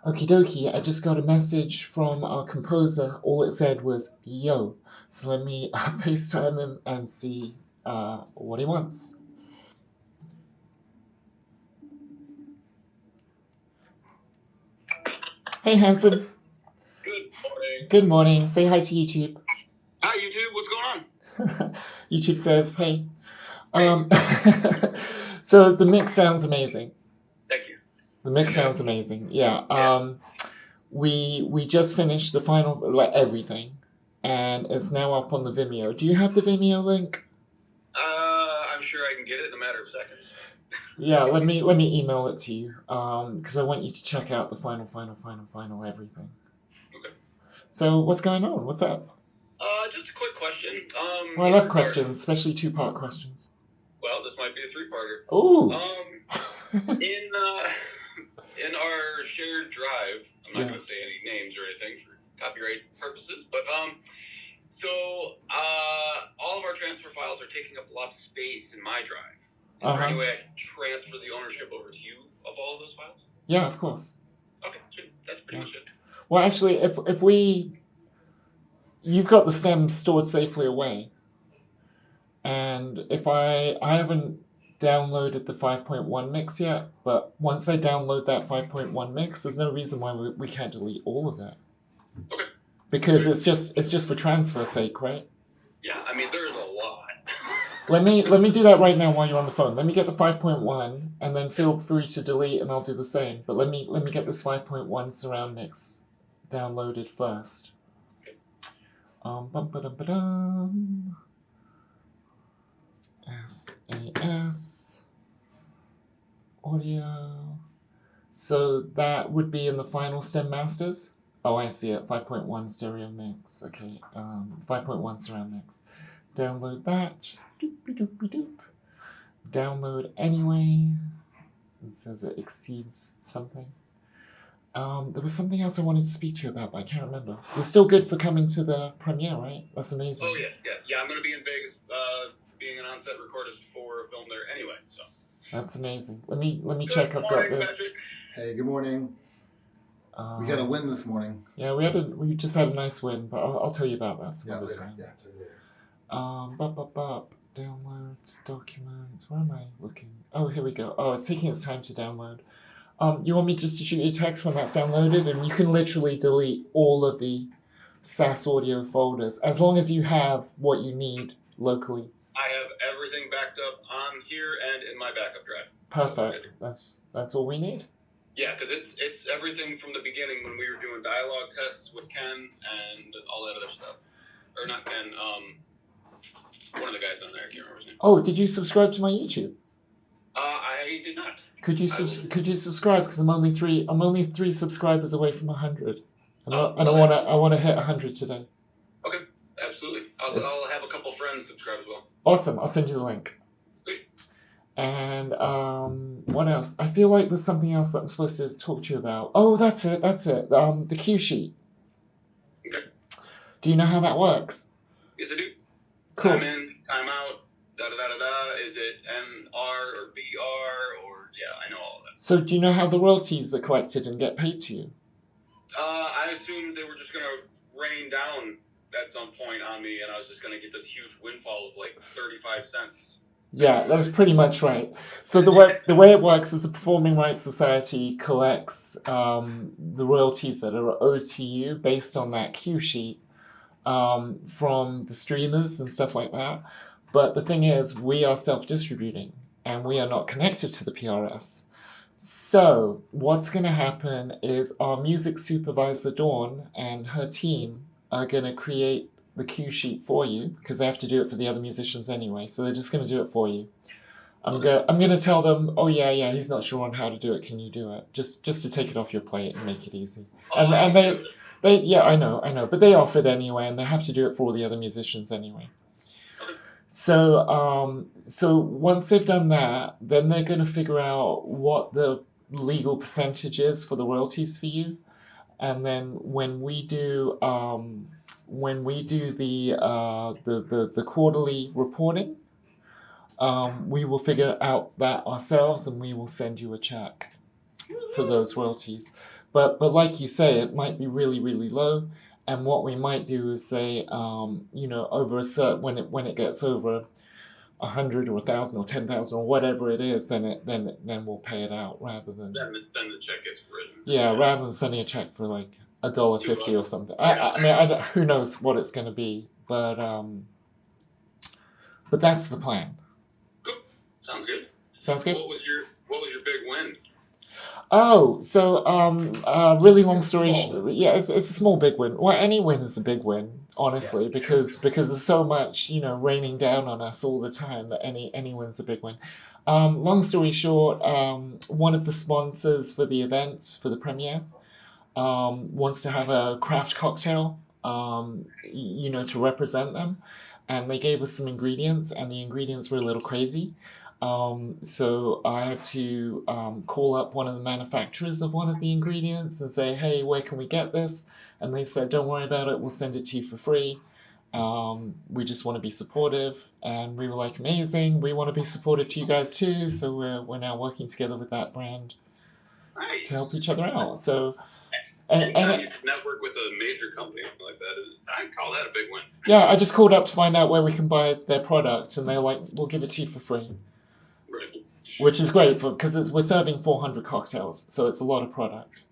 Okie dokie, I just got a message from our composer. All it said was, yo. So let me FaceTime him and see what he wants. Hey, handsome. Good morning. Good morning. Say hi to YouTube. Hi, YouTube. What's going on? YouTube says, hey. So the mix sounds amazing. Thank you. The mix sounds amazing. Yeah. We just finished the final, like, everything, and it's now up on the Vimeo. Do you have the Vimeo link? I'm sure I can get it in a matter of seconds. Yeah. Let me email it to you. Because I want you to check out the final everything. Okay. So what's going on? What's up? Just a quick question. Well, I love questions, especially 2-part questions. Well, this might be a 3-parter. Ooh. In our shared drive, I'm I'm not going to say any names or anything for copyright purposes, but so all of our transfer files are taking up a lot of space in my drive. Is there any way I can transfer the ownership over to you of all of those files? Yeah, of course. Okay, sweet. That's pretty much it. Well, actually, if you've got the stems stored safely away, and if I haven't downloaded the 5.1 mix yet, but once I download that 5.1 mix, there's no reason why we can't delete all of that. Okay. Because it's just for transfer sake, right? Yeah, I mean there's a lot. Let me do that right now while you're on the phone. Let me get the 5.1, and then feel free to delete, and I'll do the same. But let me get this 5.1 surround mix downloaded first. Bum-ba-dum-ba-dum. SAS audio. So that would be in the final stem masters. Oh, I see it. 5.1 stereo mix. Okay. 5.1 surround mix. Download that. Doop-a-doop-a-doop. Download anyway. It says it exceeds something. There was something else I wanted to speak to you about, but I can't remember. You're still good for coming to the premiere, right? That's amazing. Oh yeah. I'm going to be in Vegas, being an on-set recordist for a film there anyway. So. That's amazing. Let me check. I've got this. Patrick. Hey, good morning. We got a win this morning. Yeah, we just had a nice win, but I'll tell you about that some other Later. time. Yeah, tell you later. Downloads, documents. Where am I looking? Oh, here we go. Oh, it's taking its time to download. You want me just to shoot you a text when that's downloaded, and you can literally delete all of the SAS audio folders as long as you have what you need locally. I have everything backed up on here and in my backup drive. Perfect. That's all we need. Yeah, because it's everything from the beginning when we were doing dialogue tests with Ken and all that other stuff. Or not Ken, one of the guys on there, I can't remember his name. Oh, did you subscribe to my YouTube? I did not. Could you subscribe? Because I'm only three subscribers away from 100, and I want to hit 100 today. Okay, absolutely. I'll have a couple friends subscribe as well. Awesome. I'll send you the link. Sweet. And what else? I feel like there's something else that I'm supposed to talk to you about. Oh, that's it. The cue sheet. Okay. Do you know how that works? Yes, I do. Cool. Time in, time out, da-da-da-da-da. Is it NR or BR or... Yeah, I know all of that. So do you know how the royalties are collected and get paid to you? I assumed they were just going to rain down at some point on me, and I was just going to get this huge windfall of like 35 cents. Yeah, that was pretty much right. So the way it works is the Performing Rights Society collects the royalties that are owed to you based on that cue sheet from the streamers and stuff like that. But the thing is, we are self-distributing, and we are not connected to the PRS. So what's going to happen is our music supervisor, Dawn, and her team are going to create the cue sheet for you, because they have to do it for the other musicians anyway, so they're just going to do it for you. I'm going to tell them, oh yeah, he's not sure on how to do it, can you do it? Just to take it off your plate and make it easy. And they yeah, I know, but they offered anyway, and they have to do it for all the other musicians anyway. So once they've done that, then they're going to figure out what the legal percentage is for the royalties for you, and then when we do the quarterly reporting, we will figure out that ourselves, and we will send you a check for those royalties. But like you say, it might be really, really low. And what we might do is say, over a certain, when it gets over 100 or 1,000 or 10,000 or whatever it is, then we'll pay it out rather than. Then the check gets written. Yeah, rather than sending a check for like $1.50 or something. I mean, who knows what it's going to be, but that's the plan. Cool. Sounds good. Sounds good. What was your big win? Oh, so really long story. Yeah, it's a small big win. Well, any win is a big win, honestly, because there's so much raining down on us all the time that any win's a big win. Long story short, one of the sponsors for the event for the premiere wants to have a craft cocktail, to represent them, and they gave us some ingredients, and the ingredients were a little crazy. So I had to call up one of the manufacturers of one of the ingredients and say, hey, where can we get this? And they said, don't worry about it, we'll send it to you for free. We just want to be supportive. And we were like, amazing, we want to be supportive to you guys too. So we're now working together with that brand Nice. to help each other out. So Anytime you can network with a major company like that, I'd call that a big win. yeah, I just called up to find out where we can buy their product, and they're like, we'll give it to you for free. Right. Which is great because we're serving 400 cocktails, so it's a lot of product.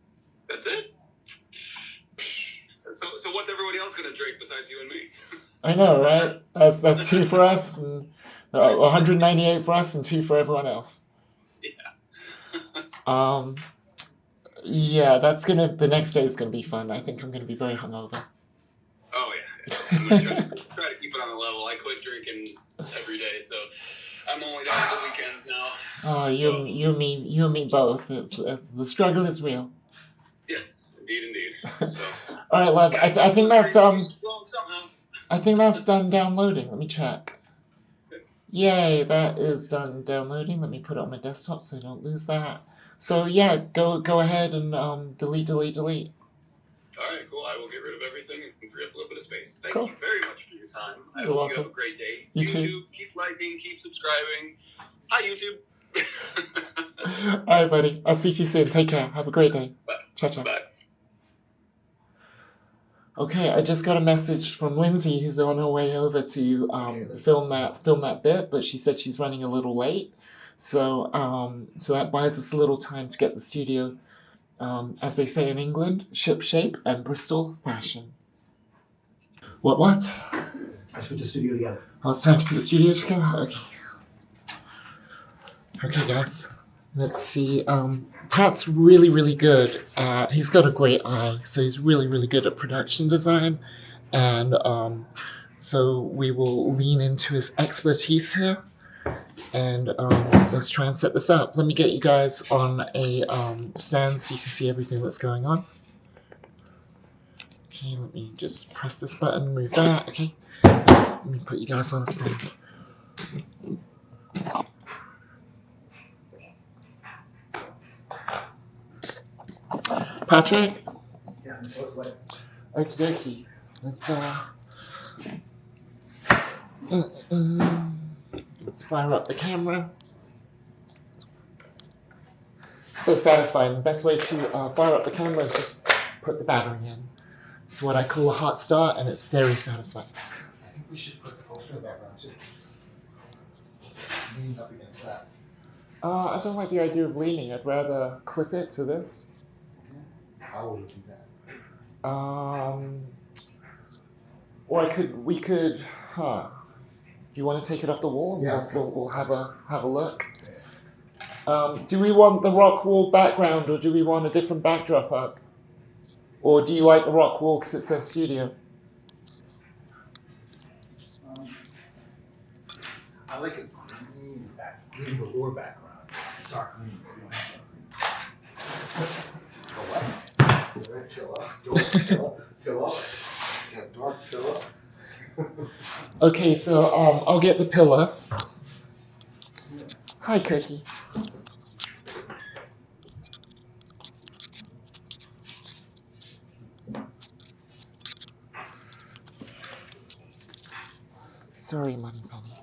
That's it? So what's everybody else going to drink besides you and me? I know, right? That's 2 for us, and 198 for us, and 2 for everyone else. Yeah. Yeah, the next day is gonna be fun. I think I'm gonna be very hungover. Oh yeah. I'm going to try to keep it on a level. I quit drinking every day, so I'm only down to the weekends now. Oh, you and me both. It's the struggle is real. Yes, indeed. So, All right, love. I think that's somehow. I think that's done downloading. Let me check. Yay, that is done downloading. Let me put it on my desktop so I don't lose that. So yeah, go ahead and delete. All right, cool. I will get rid of everything and free up a little bit of space. Thank Cool. you very much for your time. I You're hope welcome. you have a great day. You YouTube, too. keep liking, keep subscribing. Hi, YouTube. All right, buddy. I'll speak to you soon. Take care. Have a great day. Bye. Ciao. Bye. Okay, I just got a message from Lindsay, who's on her way over to film that bit, but she said she's running a little late, so that buys us a little time to get the studio, as they say in England, ship shape and Bristol fashion. What? Let's put the studio together. Oh, it's time to put the studio together? Okay, guys. Let's see. Pat's really, really good. He's got a great eye, so he's really, really good at production design. And so we will lean into his expertise here. And let's try and set this up. Let me get you guys on a stand so you can see everything that's going on. Okay, let me just press this button, move that. Okay. Let me put you guys on a stand. Patrick? Yeah, I'm supposed to let it. Okie dokie. Let's fire up the camera. So satisfying. The best way to fire up the camera is just put the battery in. It's what I call a hot start, and it's very satisfying. I think we should put the poster in the background too. Just lean up against that. I don't like the idea of leaning. I'd rather clip it to this. How will we do that? Or we could, do you want to take it off the wall? And Yeah. We'll have a look. Do we want the rock wall background, or do we want a different backdrop up? Or do you like the rock wall because it says studio? I like a green velour background. Dark green. So you don't have a what? Alright, fill up. Don't fill up. You have dark fill up. Okay, so I'll get the pillar. Hi, Cookie. Sorry, Money Penny.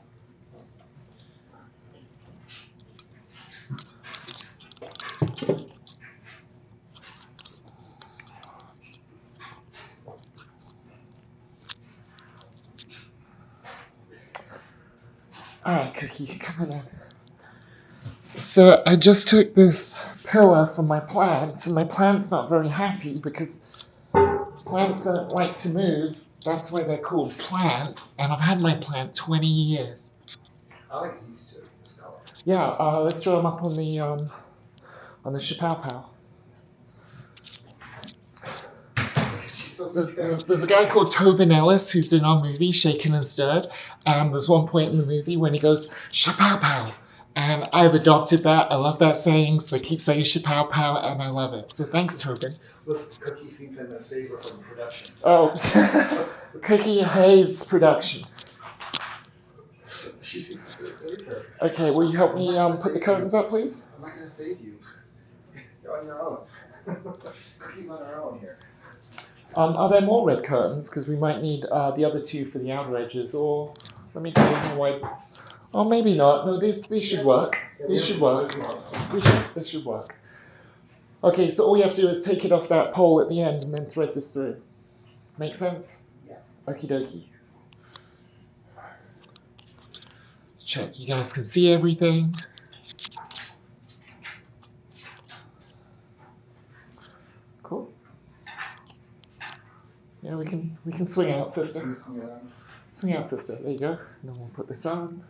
Alright, Cookie, come on in. So I just took this pillar from my plants, and my plant's not very happy because plants don't like to move. That's why they're called plant, and I've had my plant 20 years. I like these two. This color. Yeah, let's throw them up on the Chappelle Pow. She's so There's a guy called Tobin Ellis who's in our movie, Shaken and Stirred, and there's one point in the movie when he goes, Chappelle Pow! And I've adopted that. I love that saying, so I keep saying Chappelle Pow, and I love it. So thanks, Tobin. Look, Cookie thinks I'm gonna save her from production. Oh, Cookie hates production. She thinks this. Save her. Okay, will you help me put the curtains up, please? I'm not gonna save you. You're on your own. Cookies on her own here. Are there more red curtains? Because we might need the other two for the outer edges. Or let me see how wide. Oh, maybe not. No, these should work. These should work. This should work. Okay, so all you have to do is take it off that pole at the end and then thread this through. Make sense? Yeah. Okie dokie. Let's check you guys can see everything. Cool. Yeah, we can swing out, sister. Swing out, sister. There you go. And then we'll put this on.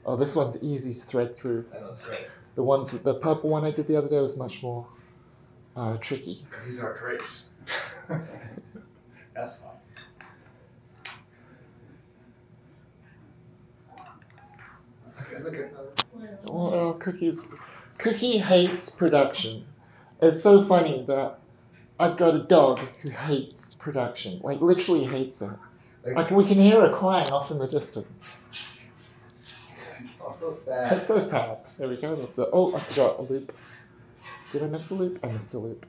Oh, this one's easy to thread through. That looks great. The ones with the purple one I did the other day was much more tricky. Because these are drapes. That's fine. Look at Oh, Cookie hates production. It's so funny that I've got a dog who hates production. Like, literally hates it. Like, we can hear her crying off in the distance. Oh, so sad. That's so sad. There we go. That's oh, I forgot a loop. Did I miss a loop? I missed a loop.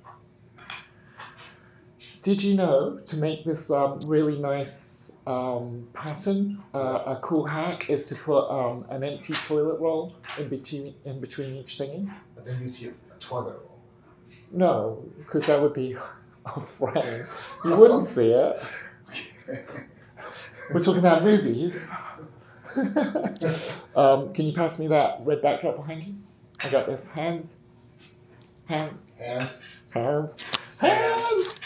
Did you know to make this really nice pattern, a cool hack is to put an empty toilet roll in between each thingy? But then you see a toilet roll. No, because that would be a frame. You wouldn't see it. We're talking about movies. Can you pass me that red backdrop behind you? I got this. Hands. Hands. Hands. Hands. Hands!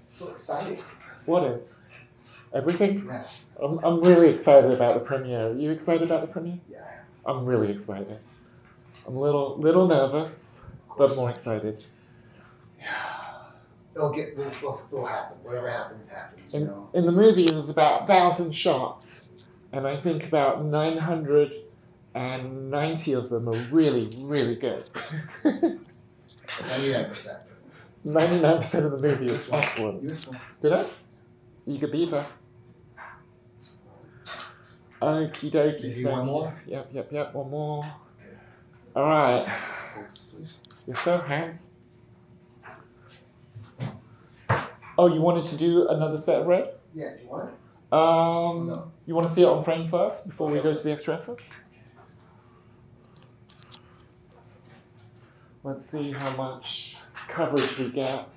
So exciting. What is? Everything? Yes. I'm really excited about the premiere. Are you excited about the premiere? Yeah. I'm really excited. I'm a little nervous, but more excited. It'll happen. Whatever happens, happens. You know. In the movie, there's about 1,000 shots, and I think about 990 of them are really, really good. 99%. 99% of the movie is excellent. Useful. Did I? Eager beaver. Okie dokie, Maybe one more? Yep, one more. Alright. Hold this, please. Yes, sir, hands. Oh, you wanted to do another set of red? Yeah, do you want it? No. You want to see it on frame first before we go to the extra effort? Let's see how much coverage we get.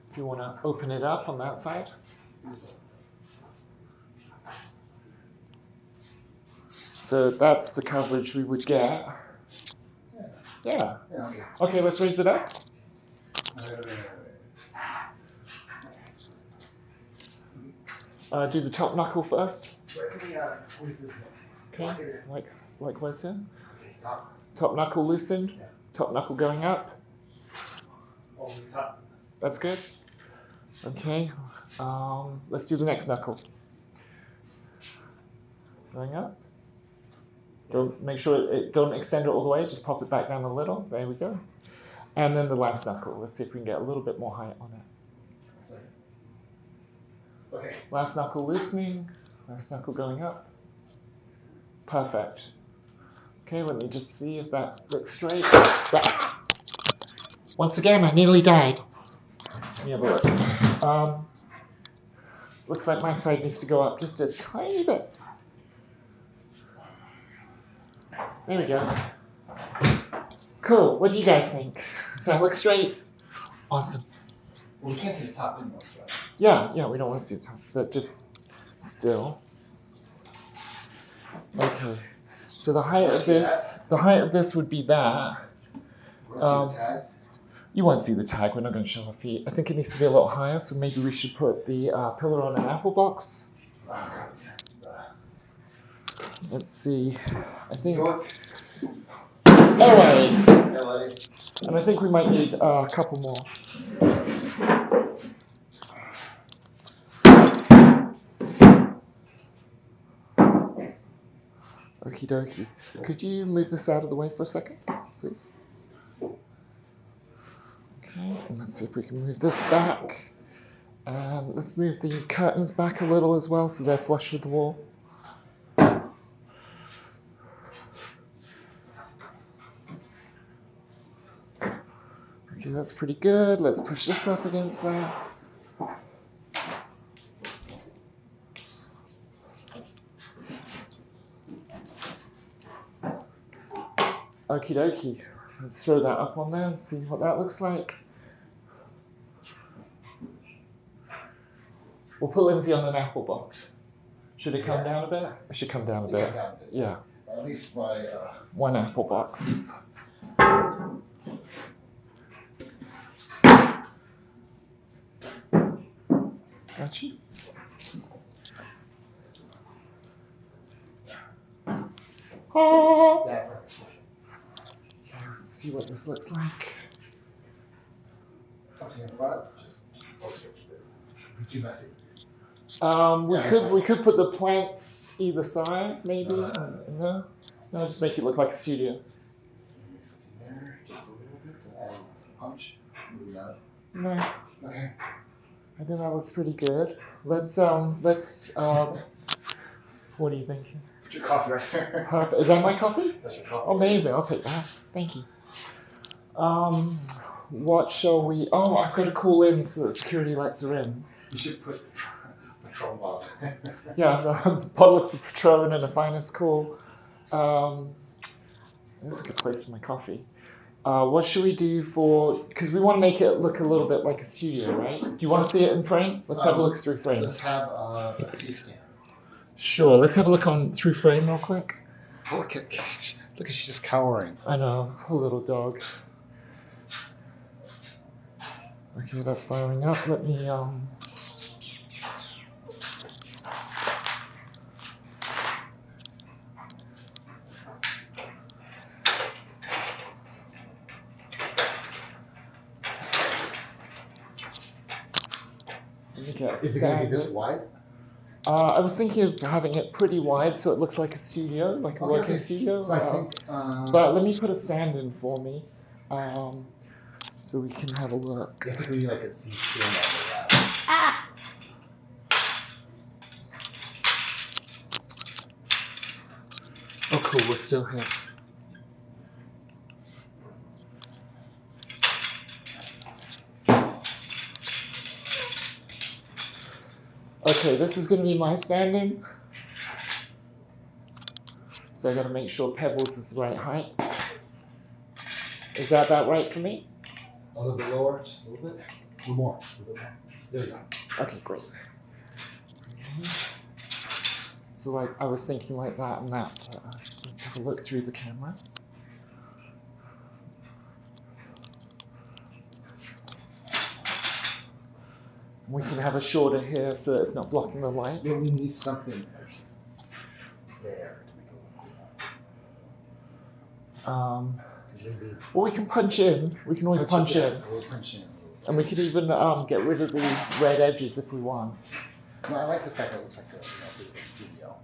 If you want to open it up on that side. So that's the coverage we would get. Yeah. Yeah, okay. Okay, let's raise it up. Do the top knuckle first. Where can we squeeze this in? Okay, likewise here. Okay, top. Top knuckle loosened. Yeah. Top knuckle going up. Over the top. That's good. Okay. Let's do the next knuckle. Going up. Don't make sure don't extend it all the way. Just pop it back down a little. There we go. And then the last knuckle. Let's see if we can get a little bit more height on it. Okay. Last knuckle loosening. Last knuckle going up. Perfect. Okay, let me just see if that looks straight. Once again, I nearly died. Let me have a look. Looks like my side needs to go up just a tiny bit. There we go. Cool. What do you guys think? Does that look straight? Awesome. Well, we can't see the top in those, right? Yeah, we don't want to see the top, but just still. Okay. So the height of this would be that. Want to see the tag? You won't see the tag. We're not going to show our feet. I think it needs to be a little higher, so maybe we should put the pillar on an apple box. Let's see. I think. LA. And I think we might need a couple more. Okie Okie dokie. Could you move this out of the way for a second, please? Okay, and let's see if we can move this back. And let's move the curtains back a little as well so they're flush with the wall. Okay, that's pretty good. Let's push this up against that. Okie dokie. Let's throw that up on there and see what that looks like. We'll put Lindsay on an apple box. Should it come down a bit? It should come down a bit. Yeah. At least my. One apple box. Got you. Oh. Yeah. Okay, let's see what this looks like. Something in front. Just closer. Too messy. We could put the plants either side, maybe. No, just make it look like a studio. Make something there, just a little bit to add punch. Maybe not. No, Okay. I think that looks pretty good. Let's what are you thinking? Put your coffee right there. Perfect. Is that my coffee? That's your coffee. Amazing. I'll take that. Thank you. What shall we? Oh, I've got to call in so that security lets her in. You should put Patron bottle. Yeah, a bottle of Patron and a finest call. This is a good place for my coffee. What should we do for? Because we want to make it look a little bit like a studio, right? Do you want to see it in frame? Let's have a look through frame. Let's have a C-scan. Sure. Let's have a look on through frame real quick. Oh, look at she's just cowering. I know, a little dog. Okay, that's firing up. Let me get Is it going to be this standard. wide? I was thinking of having it pretty wide so it looks like a studio, like a working studio. So I think. But let me put a stand in for me, so we can have a look. I think we need like a C-scan on that. Oh, cool, we're still here. Okay, this is going to be my stand-in. So I got to make sure Pebbles is the right height. Is that about right for me? A little bit lower, just a little bit. A little more. There we go. Okay, great. Okay. So I was thinking like that and that first. Let's have a look through the camera. We can have a shorter here so that it's not blocking the light. Yeah, we need something there to make it look cool. Maybe Well, we can punch in. We can always punch in. We'll punch in. And we could even get rid of the red edges if we want. No, I like the fact that it looks like a big studio.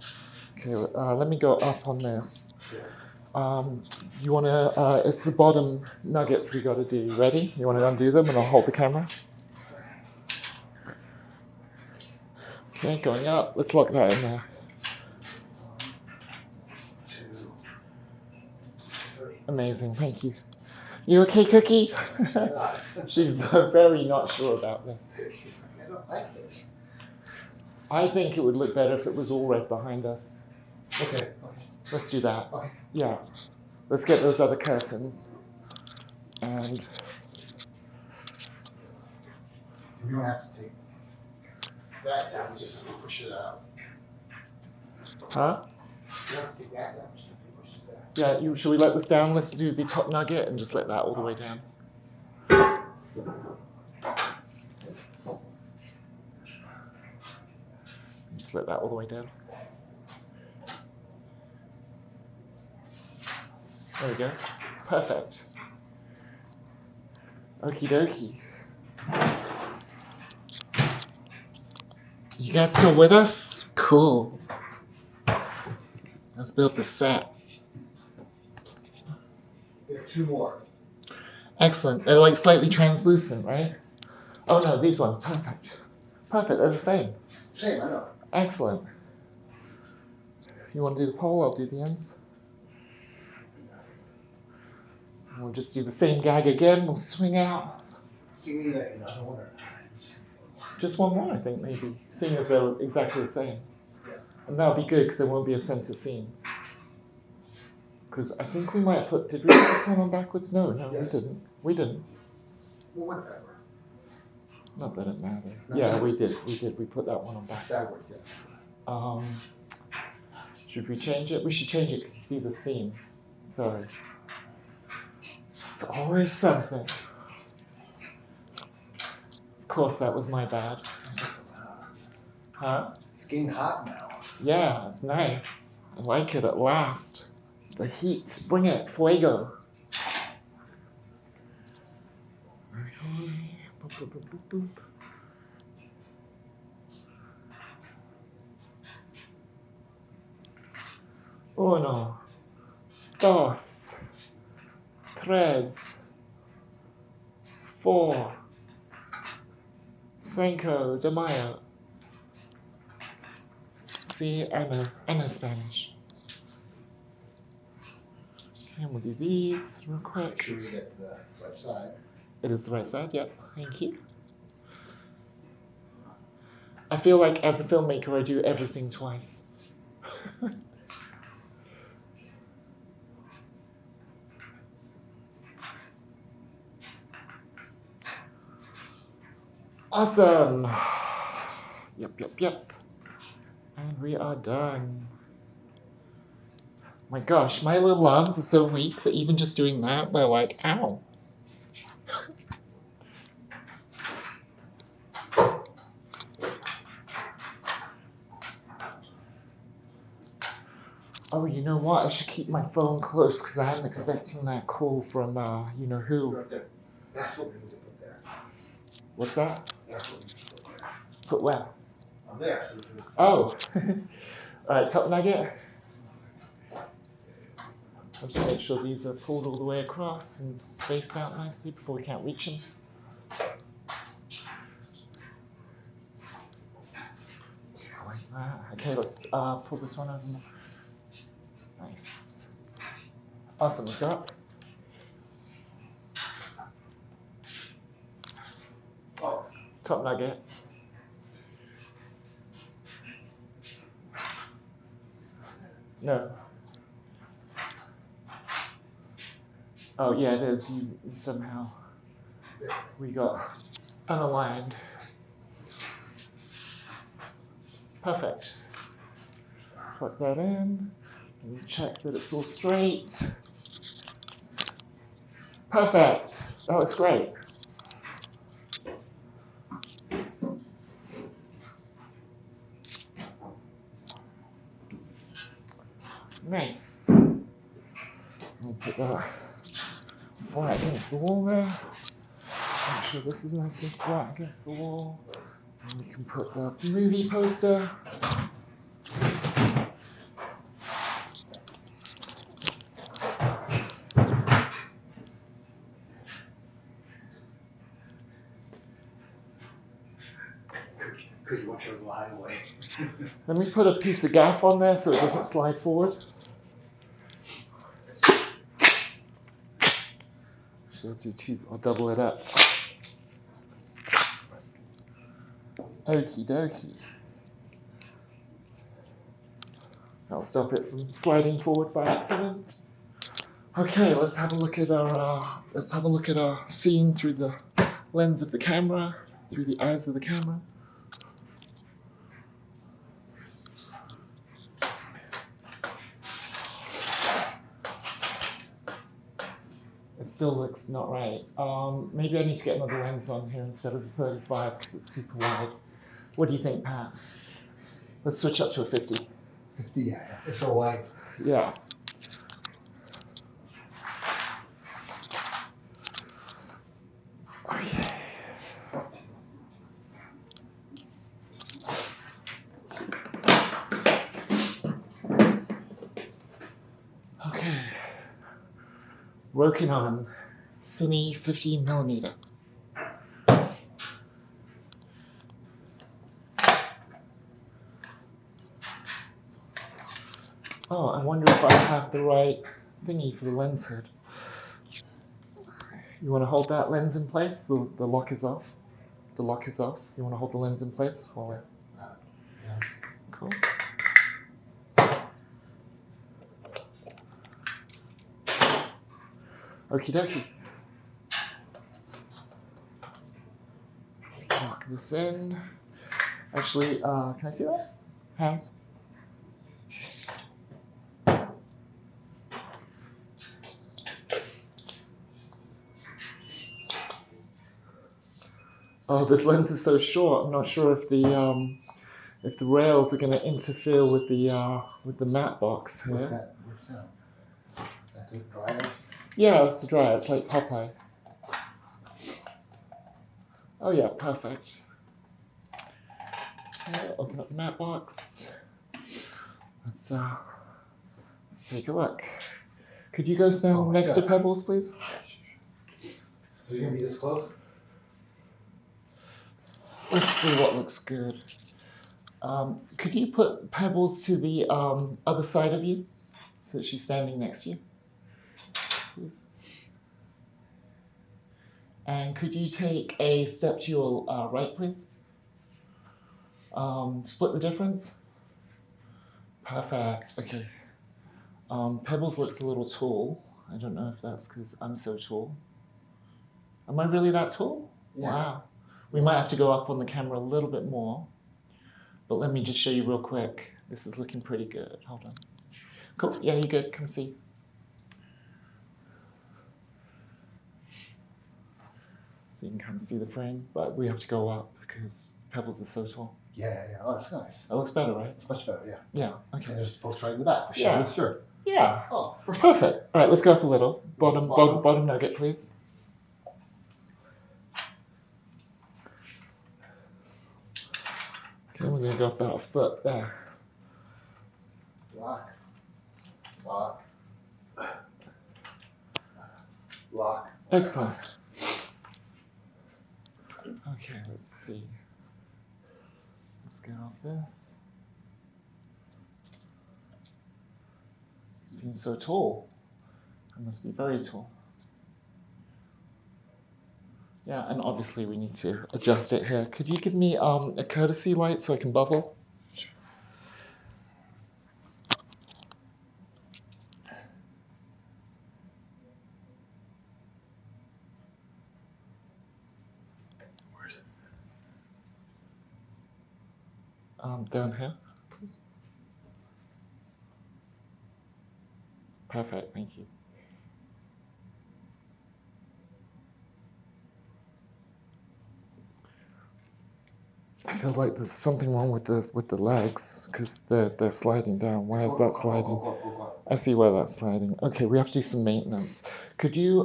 Okay, let me go up on this. You want to, it's the bottom nuggets we got to do. Ready? You want to undo them and I'll hold the camera? Okay, going up. Let's lock that in there. 2, 3. Amazing, thank you. You okay, Cookie? She's very not sure about this. I don't like this. I think it would look better if it was all red behind us. Okay. Let's do that. Okay. Yeah. Let's get those other curtains. And We don't have to take that down, we just have to push it out. huh? We don't have to take that down, just have to push it back. Yeah, should we let this down? Let's do the top nugget and just let that all the way down. Just let that all the way down. There we go. Perfect. Okie dokie. You guys still with us? Cool. Let's build the set. We have 2 more. Excellent. They're like slightly translucent, right? Oh no, these ones. Perfect. Perfect. They're the same. Same, I know. Excellent. You want to do the pole? I'll do the ends. And we'll just do the same gag again. We'll swing out. See, we need another one or Just one more, I think, maybe. Seeing as they're exactly the same. Yeah. And that'll be good because there won't be a center scene. Because I think we might put. Did we put this one on backwards? No, Yes. we didn't. We didn't. Well, whatever. Not that it matters. No. Yeah, we did. We did. We put that one on That backwards. was, Should we change it? We should change it because you see the seam. Sorry. It's always something. Of course, that was my bad. Huh? It's getting hot now. Yeah, it's nice. I like it at last. The heat. Bring it. Fuego. Okay. Boop, boop, boop, boop, boop. Uno, dos, tres, four, cinco de mayo. See, I know Spanish. Okay, we'll do these real Make quick. sure we get the right side. It is the right side, yep. Thank you. I feel like as a filmmaker, I do everything twice. Awesome. Yep. And we are done. My gosh, my little arms are so weak that even just doing that, they're like, ow. Oh, you know what? I should keep my phone close because I'm expecting that call from, you know who. Right there. That's what we need to put there. What's that? That's what we need to put there. Put where? On there. So we can Oh. Alright, top nugget. I'll just make sure these are pulled all the way across and spaced out nicely before we can't reach them. Like that. Okay, let's pull this one over. Nice. Awesome, let's go up. Oh, Top nugget. No. Oh yeah, it is. You somehow we got unaligned. Perfect. Slide that in. And we check that it's all straight. Perfect. That looks great. Nice. We'll put that flat against the wall there. Make sure this is nice and flat against the wall. And we can put the movie poster. because you want your little hideaway. Let me put a piece of gaff on there so it doesn't slide forward. So I'll do two, I'll double it up. Okie dokie. That'll stop it from sliding forward by accident. Okay, let's have a look at our scene through the lens of the camera, through the eyes of the camera. It still looks not right. Maybe I need to get another lens on here instead of the 35 because it's super wide. What do you think, Pat? Let's switch up to a 50. 50, yeah. It's so wide. Yeah. Okay. Working on Cine 15mm. Oh, I wonder if I have the right thingy for the lens hood. You want to hold that lens in place? The lock is off. The lock is off. You want to hold the lens in place while I... Yes. Cool. Okie dokie. Let's lock this in. Actually, can I see that? Hands. Oh, this lens is so short. I'm not sure if the rails are going to interfere with the matte box here. What's that? What's that? That's a dryer? Yeah, it's a dryer. It's like Popeye. Oh yeah, perfect. Okay, open up the matte box. Let's take a look. Could you go stand next to Pebbles, please? So you're gonna be this close? Let's see what looks good. Could you put Pebbles to the other side of you, so that she's standing next to you, please? And could you take a step to your right, please? Split the difference. Perfect. Okay. Pebbles looks a little tall. I don't know if that's because I'm so tall. Am I really that tall? Yeah. Wow. We might have to go up on the camera a little bit more. But let me just show you real quick. This is looking pretty good. Hold on. Cool. Yeah, you're good. Come see. So you can kind of see the frame, but we have to go up because Pebbles is so tall. Yeah. Oh, that's nice. That looks better, right? It's much better, yeah. Yeah. Okay. And there's both right in the back. Yeah. Yeah. Sure. Yeah. Oh, Perfect. All right, let's go up a little. Bottom nugget, please. Okay, we're going to go up about a foot there. Lock. Lock. Lock. Excellent. Okay, let's see. Let's get off this. Seems so tall. I must be very tall. Yeah, and obviously we need to adjust it here. Could you give me a courtesy light so I can bubble? Where's it? Down here, please. Perfect, thank you. I feel like there's something wrong with the legs because they're sliding down. Why is that sliding? I see why that's sliding. Okay, we have to do some maintenance. Could you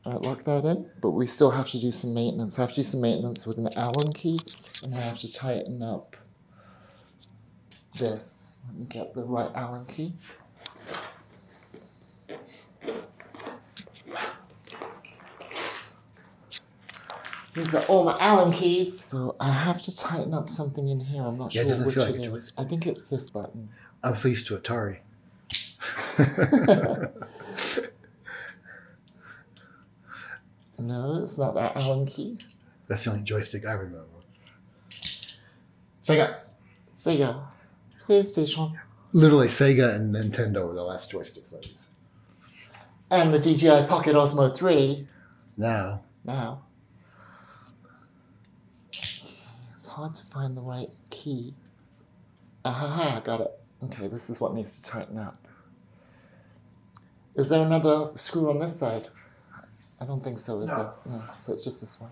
lock that in? But we still have to do some maintenance. I have to do some maintenance with an Allen key, and I have to tighten up this. Let me get the right Allen key. These are all my Allen keys. So I have to tighten up something in here. I'm not Yeah, it sure doesn't which feel it like is. I think it's this button. I'm so used to Atari. No, it's not that Allen key. That's the only joystick I remember. Sega. Sega. PlayStation. Literally, Sega and Nintendo were the last joysticks I used. And the DJI Pocket Osmo 3. Now, Now. It's hard to find the right key. Aha, got it. Okay, this is what needs to tighten up. Is there another screw on this side? I don't think so, is there? No, so it's just this one.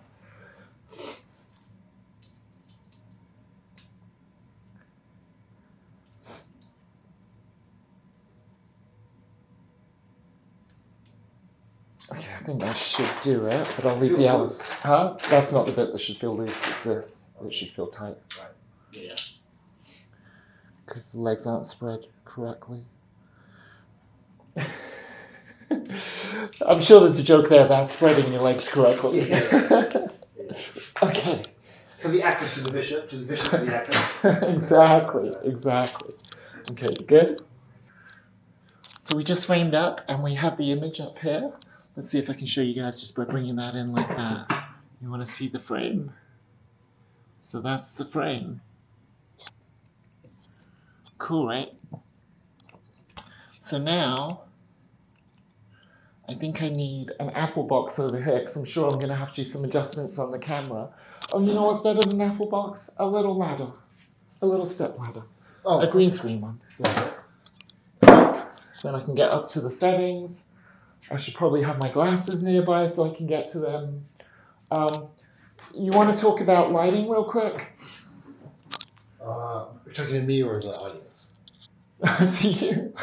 Okay, I think I should do it, but I'll leave Feels the Allen. loose. Huh? That's not the bit that should feel loose, it's this that should feel tight. right. Yeah. Because the legs aren't spread correctly. I'm sure there's a joke there about spreading your legs correctly. Yeah. Okay. So the actress to the bishop to the actress. Exactly. Okay, good. So we just framed up and we have the image up here. Let's see if I can show you guys just by bringing that in like that. You want to see the frame? So that's the frame. Cool, right? So now, I think I need an Apple box over here because I'm sure I'm going to have to do some adjustments on the camera. Oh, you know what's better than an Apple box? A little ladder. A little step ladder. Oh, A green screen one. yeah. Then I can get up to the settings. I should probably have my glasses nearby so I can get to them. You want to talk about lighting real quick? You're talking to me or the audience? To you.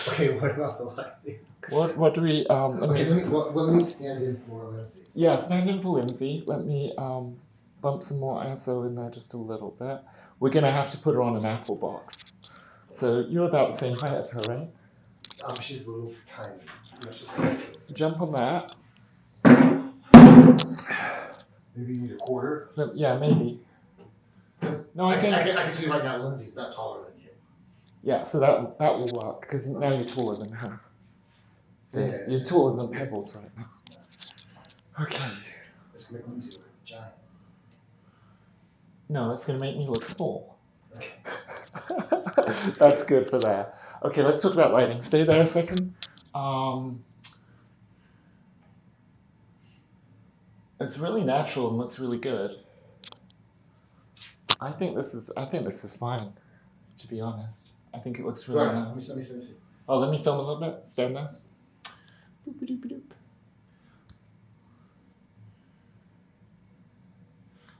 Okay, what about the lighting? What do we, Let me stand in for Lindsay. Yeah, stand in for Lindsay. Let me bump some more ISO in there just a little bit. We're going to have to put her on an Apple box. So you're about the same height as her, right? She's a little tiny. Jump on that. Maybe you need a quarter. Yeah, maybe. No, I think... I can tell you right now, Lindsay's not taller than you. Yeah, so that will work, because now you're taller than her. Yes, Yeah. you're taller than Pebbles right now. Okay. Let's make Lindsay look giant. No, it's going to make me look small. Okay. That's good for that. Okay, let's talk about lighting. Stay there a second. It's really natural and looks really good. I think this is fine, to be honest. I think it looks really nice. Let me see. Oh, let me film a little bit. Stand there. Boop-a-doop-a-doop.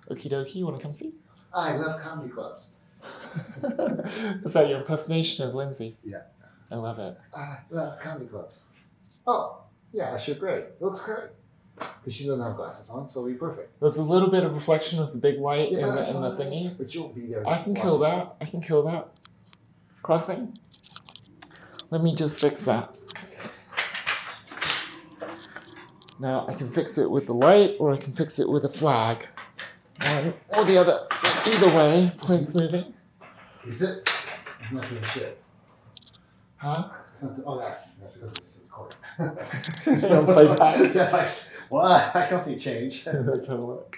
Okie dokie, you want to come see? I love comedy clubs. Is that your impersonation of Lindsay? Yeah. I love it. I love comedy clubs. Oh, yeah, that's great. It looks great. Because she doesn't have glasses on, so it'll be perfect. There's a little bit of reflection of the big light in that's the fine, thingy. But you'll be there. I can kill that. I can kill that. Crossing. Let me just fix that. Now I can fix it with the light, or I can fix it with a flag. One or the other. Either way, plane's moving. Is it? It's not doing shit. Huh? It's not doing, that's because it's recording. You don't play back. Yeah, like, what? I don't see change. Let's have a look.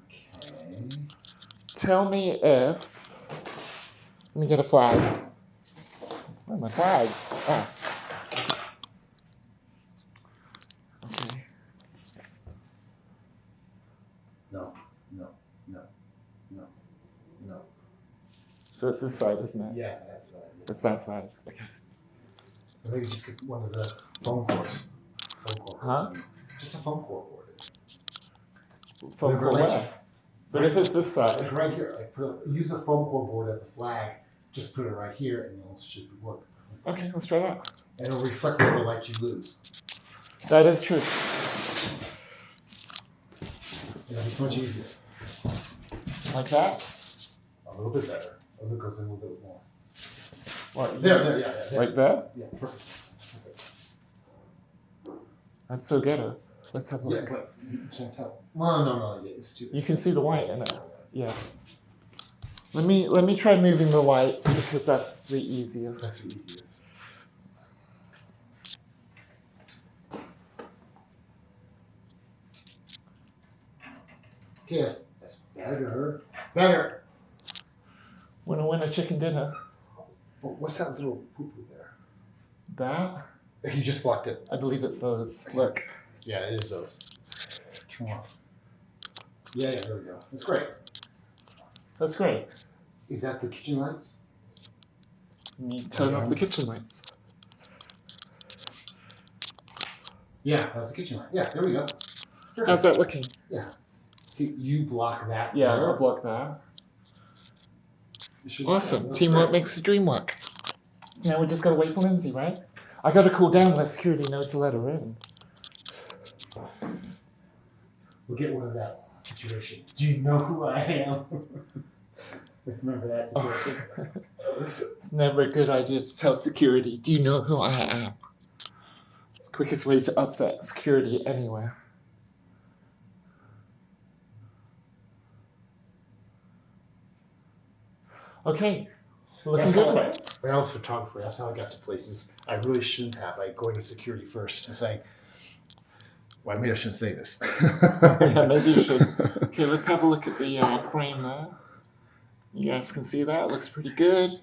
Okay. Tell me if. Let me get a flag. Where are my flags? Ah. Okay. No. So it's this side, isn't it? Yes, that's right. It's that side. Okay. So maybe just get one of the foam cores. Huh? Just a foam core board. Foam Whatever core light where? But if it's this Like side. right here, use the foam core board as a flag. Just put it right here, and it should work. Okay, let's try that. And it'll reflect whatever light you lose. That is true. It'll be so much easier. Like that? A little bit better. A little goes in a little bit more. What? There, yeah. Like that? Yeah, perfect. That's so ghetto. Let's have a Yeah, look. but you can't tell. No, yeah, it's too. You can see the white in it. Yeah. Let me try moving the light because that's the easiest. That's the easiest. Okay, that's better. Better. Winner, chicken dinner. But what's that little poo-poo there? That? You just blocked it. I believe it's those. Look. Yeah, it is those. Turn off. Yeah, there we go. That's great. That's great. Is that the kitchen lights? Let me turn off the kitchen lights. Yeah, that's the kitchen light. Yeah, there we go. Perfect. How's that looking? Yeah. See, you block that. Yeah, there. I'll block that. It should- Awesome. that's Teamwork great. makes the dream work. Now we just gotta wait for Lindsay, right? I gotta cool down, let security know to let her in. We'll get one of that situation. Do you know who I am? Remember that situation? It's never a good idea to tell security, do you know who I am? It's the quickest way to upset security anywhere. Okay, looking That's how good. when I was a photographer, that's how I got to places I really shouldn't have, like going to security first and saying, well, maybe I shouldn't say this. Yeah, maybe you should. Okay, let's have a look at the frame there. You guys can see that, looks pretty good.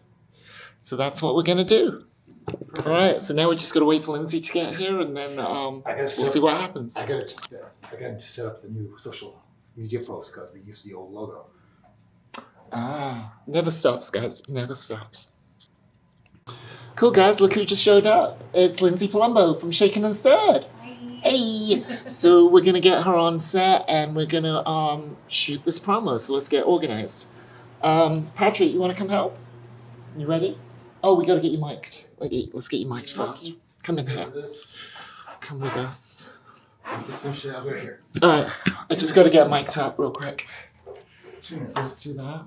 So that's what we're gonna do. All right, so now we just gotta wait for Lindsay to get here, and then we'll see what happens. I gotta set up the new social media post because we used the old logo. Never stops, guys, never stops. Cool, guys, look who just showed up. It's Lindsay Palumbo from Shaken and Stirred. Hey! So we're gonna get her on set, and we're gonna shoot this promo, so let's get organized. Patrick, you wanna come help? You ready? Oh, we gotta get you mic'd. Let's get you mic'd first. Come in here. Come with us. Just finish it out right here. Alright, I just gotta get mic'd up real quick. So let's do that.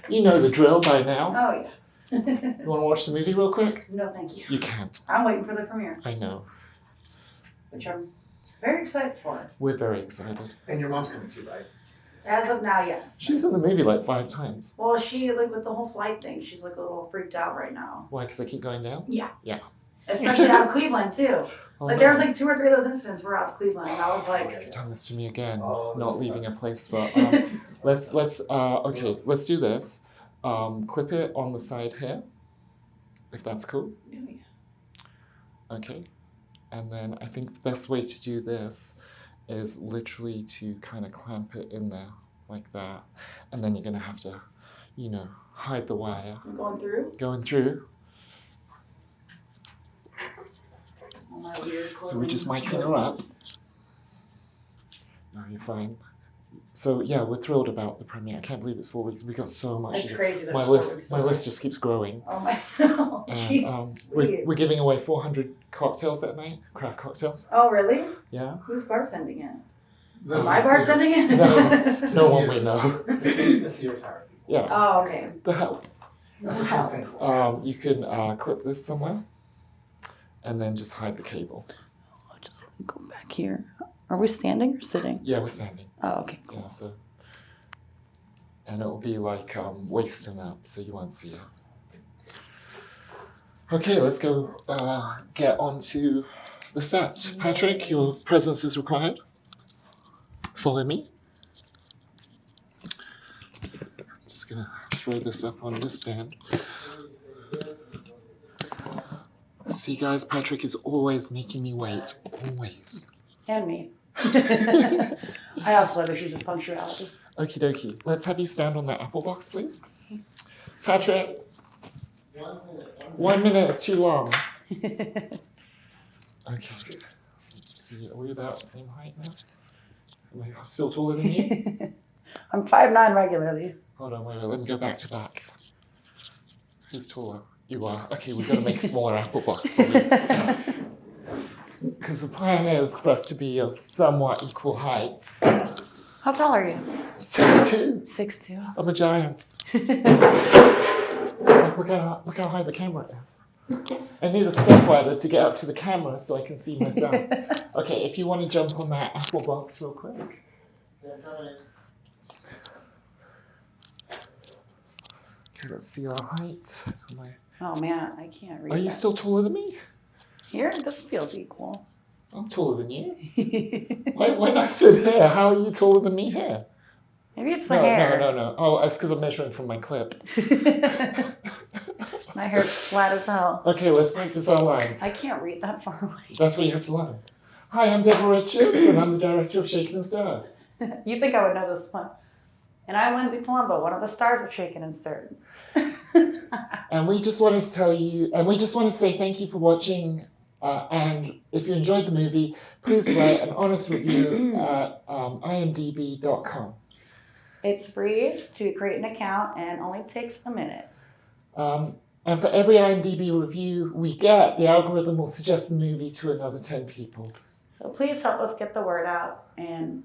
You know the drill by now. Oh, yeah. You wanna watch the movie real quick? No, thank you. You can't. I'm waiting for the premiere, I know. which I'm very excited for. We're very excited. And your mom's coming too, right? As of now, yes. She's in the movie like 5 times. Well, she, like, with the whole flight thing, she's, like, a little freaked out right now. Why? Because I keep going down? Especially out of Cleveland, too. Oh, Like, there was, like, 2 or 3 of those incidents were out of Cleveland, and I was like... You've done this to me again. Oh, Not this leaving a sucks. place for. Okay, let's do this. Clip it on the side here, if that's cool. Okay, and then I think the best way to do this is literally to kind of clamp it in there like that, and then you're gonna have to, hide the wire I'm going through. going through. All my weird So we're just miking her up. No, you're fine. So yeah, we're thrilled about the premiere. I can't believe it's 4 weeks. We got so much. It's crazy that My it's list 4 weeks list just keeps growing. Oh my god. And Jeez. we're giving away 400 cocktails that night, craft cocktails. Oh, really? Yeah. Who's bartending it? No, Am I bartending it? No, no one we know. That's the retired people. Yeah. Oh, okay. The hell. Wow. You can clip this somewhere, and then just hide the cable. I'll just go back here. Are we standing or sitting? Yeah, we're standing. Oh, okay. Yeah. So. And it'll be like wasting up, so you won't see it. Okay, let's go get onto the set. Patrick, your presence is required. Follow me. Just gonna throw this up on this stand. See, guys, Patrick is always making me wait. Always. And me. I also have issues with punctuality. Okie dokie. Let's have you stand on that apple box, please. Patrick. 1 minute is too long. Okay. Let's see. Are we about the same height now? Am I still taller than you? I'm 5'9" regularly. Hold on, wait. Let me go back to back. Who's taller? You are. Okay, we've got to make a smaller apple box for you. Because the plan is for us to be of somewhat equal heights. How tall are you? 6'2". 6'2". I'm a giant. Look how high the camera is. I need a step ladder to get up to the camera so I can see myself. Okay, if you want to jump on that apple box real quick. Okay, let's see our height. Oh man, I can't read. Are you that. still taller than me? Here? This feels equal. I'm taller than you. When I stood here, how are you taller than me here? Maybe it's the hair. No. Oh, it's because I'm measuring from my clip. My hair's flat as hell. Okay, let's practice our lines. I can't read that far away. That's what you have to learn. Hi, I'm Deborah Richards, and I'm the director of Shaken and Stirred. You think I would know this one. And I'm Lindsay Palumbo, one of the stars of Shaken and Stirred. And we just wanted to tell you, and we just want to say thank you for watching. And if you enjoyed the movie, please write an honest review at imdb.com. It's free to create an account and only takes a minute. And for every IMDb review we get, the algorithm will suggest the movie to another 10 people. So please help us get the word out. And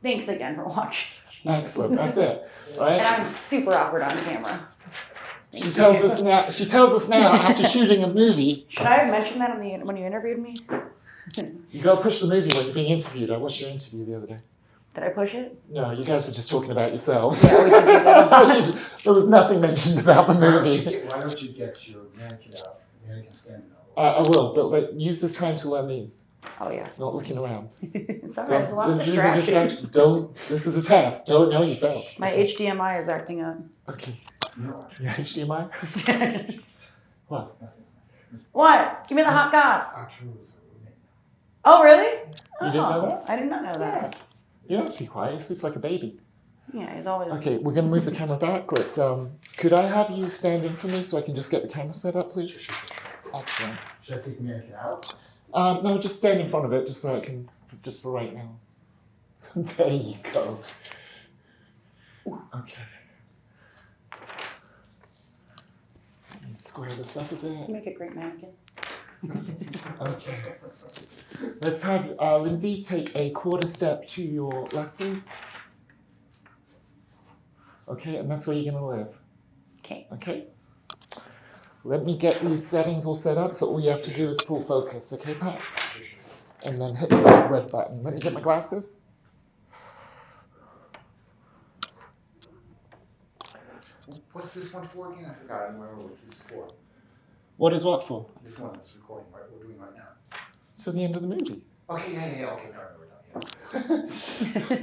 thanks again for watching. Excellent. That's it. And Right? I'm super awkward on camera. She tells us now. She tells us now after shooting a movie. Should I have mentioned that when you interviewed me? You gotta push the movie when you're being interviewed. I watched your interview the other day. Did I push it? No, you guys were just talking about yourselves. Yeah, we did do that. There was nothing mentioned about the movie. Why don't you get your mannequin out? Mannequin standing out. I will, but use this time to learn these. Oh yeah. Not looking around. It's alright. There's a lot of This is a distractions. distraction. Don't. This is a test. Don't know you failed. My Okay. HDMI is acting up. Okay. No, Your HDMI? What? What? Give me the hot goss. Archer was a roommate. Oh really? You didn't know that? I did not know that. You don't have to be quiet. He sleeps like a baby. Yeah, he's always. Okay, we're gonna move the camera back. Let's. Could I have you stand in for me so I can just get the camera set up, please? Excellent. Should I take the mannequin out? No, just stand in front of it, just so I can, just for right now. There you go. Okay. Let me square this up a bit. Make a great mannequin. Okay. Let's have Lindsay take a quarter step to your left, please. Okay, and that's where you're gonna live. Okay. Okay. Let me get these settings all set up, so all you have to do is pull focus, okay, Pat? And then hit the big red button. Let me get my glasses. What's this one for again? I forgot. I don't remember what this is for. What is what for? This one that's recording, right? We're doing right now. So the end of the movie. Okay, yeah. Okay, no, we're done.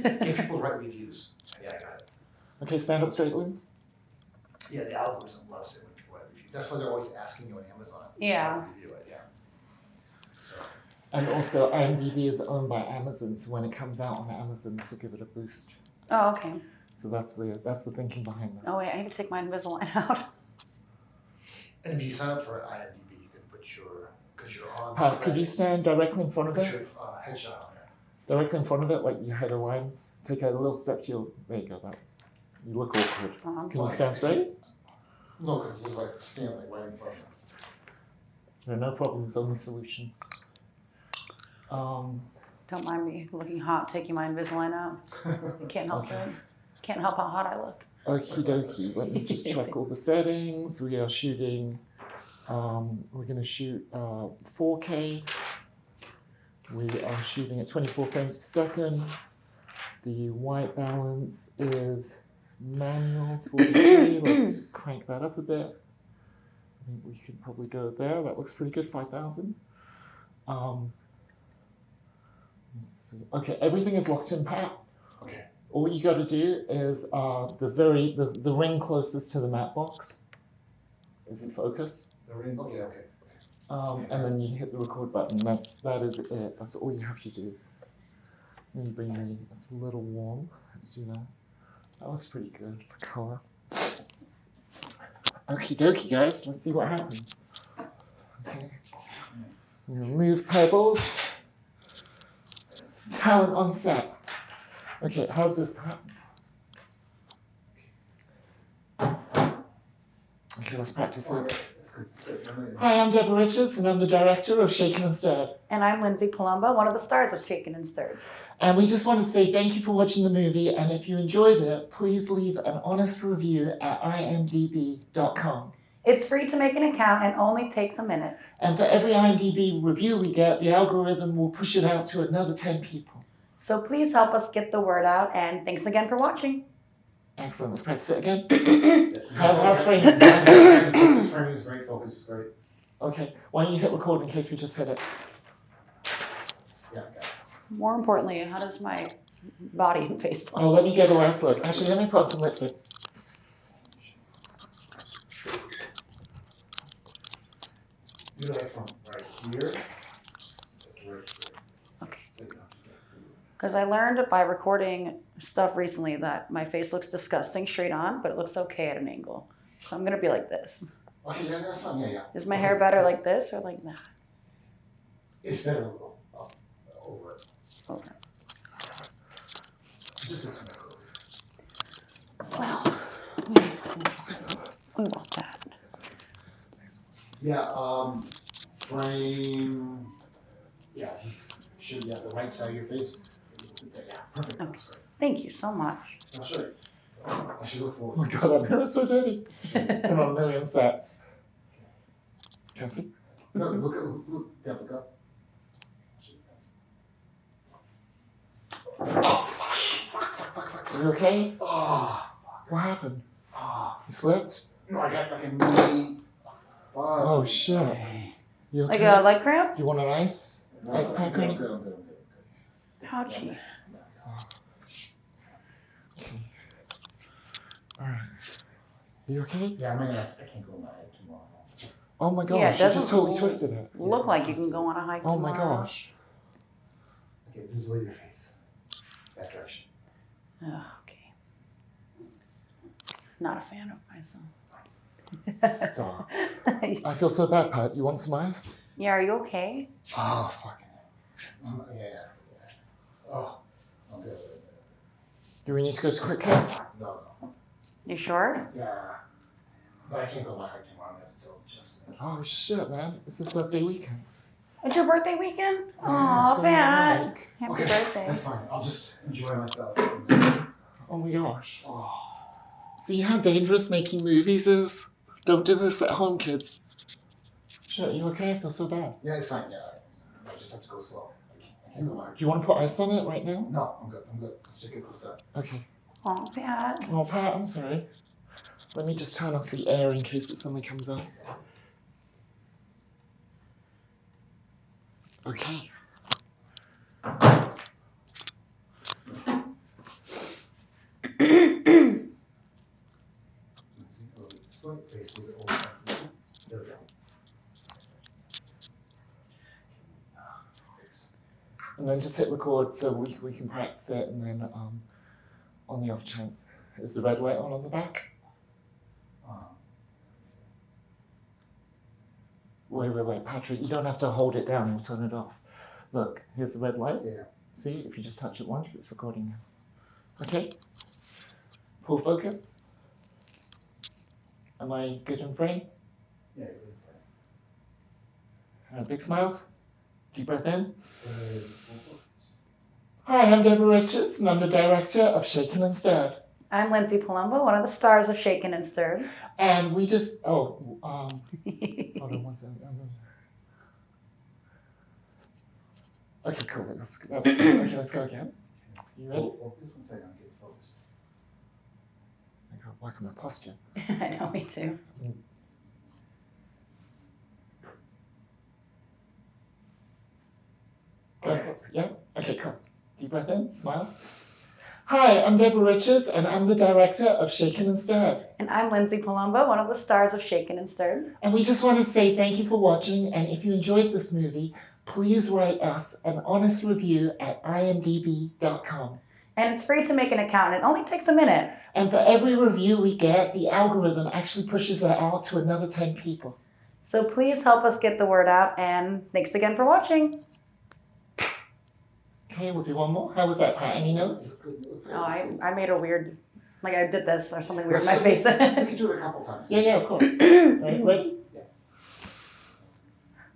Yeah. Get people write reviews. Yeah, I got it. Okay, stand up straight, Linz. Yeah, the algorithm loves it when people write reviews. That's why they're always asking you on Amazon. Yeah. To review it, yeah. So, And also, IMDb is owned by Amazon, so when it comes out on Amazon, this will give it a boost. Oh okay. So that's the thinking behind this. Oh wait, I need to take my Invisalign out. and if you sign up for IMDb, you can put your, because you're on. Pat, could you stand directly in front of Put it? your headshot on there. Directly in front of it, like your header lines. Take a little step to your. There you go. That. You look awkward. Can you stand straight? No, because this is like standing like right in front of them. There are no problems, only solutions. Don't mind me looking hot, taking my Invisalign out. You can't help Okay. it. Can't help how hot I look. Okie dokie. Let me just check all the settings. We are shooting. We're gonna shoot 4K. We are shooting at 24 frames per second. The white balance is manual 43. Let's crank that up a bit. I think we could probably go there. That looks pretty good. 5,000. Let's see. Okay, everything is locked in, Pat. Okay. All you got to do is the ring closest to the matte box is the focus, The ring, okay. and then you hit the record button. That is it. That's all you have to do. Let me bring me. It's a little warm. Let's do that. That looks pretty good for color. Okie dokie, guys. Let's see what happens. Okay. I'm gonna move pebbles. Talent on set. Okay, how's this happen? Okay, let's practice it. Hi, I'm Deborah Richards, and I'm the director of Shaken and Stirred. And I'm Lindsay Palumbo, one of the stars of Shaken and Stirred. And we just want to say thank you for watching the movie, and if you enjoyed it, please leave an honest review at imdb.com. It's free to make an account and only takes a minute. And for every IMDb review we get, the algorithm will push it out to another 10 people. So please help us get the word out, and thanks again for watching. Excellent, let's practice it again. How's framing? Framing is great, focus is great. Okay, why don't you hit record in case we just hit it? Yeah, got it. More importantly, how does my body and face look? Oh, let me get a last look. Actually, let me put on some lipstick. You like from right here to right Okay. here. Because I learned by recording stuff recently that my face looks disgusting straight on, but it looks okay at an angle. So I'm going to be like this. Okay, yeah, that's fine, yeah. Is my hair better like this or like that? It's better a little over it. Okay. Just looks better. Well, what about that? Yeah, frame, yeah, the right side of your face. Yeah, perfect. Okay. Sorry. Thank you so much. I'll show you. I should look Oh forward. my god, that mirror's so dirty. It's been on a million sets. Can I see? No, look, yeah, look up. Are you okay? Oh, What happened? oh. You slipped? No, I got like a mini. Oh shit. You Like okay? a leg cramp? You want an ice? Ice pack or I'm anything? good, I'm good. Ouchie. Okay. Alright. You okay? Yeah, I can't go on my head tomorrow. Oh my Yeah, it gosh, you just doesn't totally twisted it. Look like you can go on a hike Oh my tomorrow. gosh. Okay, this is your face. That direction. Oh, okay. Not a fan of myself. Stop. I feel so bad, Pat. You want some ice? Yeah, are you okay? Oh, fucking. Yeah. Oh, I'm good. Do we need to go to quick care? No. You sure? Yeah. But I can't go my hike tomorrow until just. Oh shit, man. It's his birthday weekend. It's your birthday weekend? Yeah, Aw, it's going on a Pat. hike. Happy Okay, birthday. that's fine. I'll just enjoy myself. Oh my gosh. Oh. See how dangerous making movies is? Don't do this at home, kids. Shit, you okay? I feel so bad. Yeah, it's fine. Yeah, I just have to go slow. I can't go back. Do you want to put ice on it right now? No, I'm good. Let's check it this time. Okay. Aw, Pat. Oh, Pat, I'm sorry. Let me just turn off the air in case that something comes on. Okay. There we go. And then just hit record so we can practice it, and then on the off chance, is the red light on the back? Wait, Patrick, you don't have to hold it down, we'll turn it off. Look, here's the red light. Yeah. See, if you just touch it once, it's recording now. Okay? Full focus. Am I good in frame? Yeah. Big smiles. Deep breath in. Hi, I'm Deborah Richards, and I'm the director of Shaken and Stirred. I'm Lindsay Palumbo, one of the stars of Shaken and Stirred. And we just, hold on one second. Okay, cool. Okay, let's go again. You ready? Focus. 1 second. Get focused. I gotta work on my posture. I know, me too. Go for it. Yeah? Okay, cool. Deep breath in, smile. Hi, I'm Deborah Richards, and I'm the director of Shaken and Stirred. And I'm Lindsay Palumbo, one of the stars of Shaken and Stirred. And we just want to say thank you for watching, and if you enjoyed this movie, please write us an honest review at imdb.com. And it's free to make an account, and it only takes a minute. And for every review we get, the algorithm actually pushes it out to another 10 people. So please help us get the word out, and thanks again for watching. Okay, we'll do one more. How was that, Pat? Any notes? Oh, I made a weird, like I did this or something weird in my face. We can do it a couple times. Yeah, of course. Right, ready? Yeah.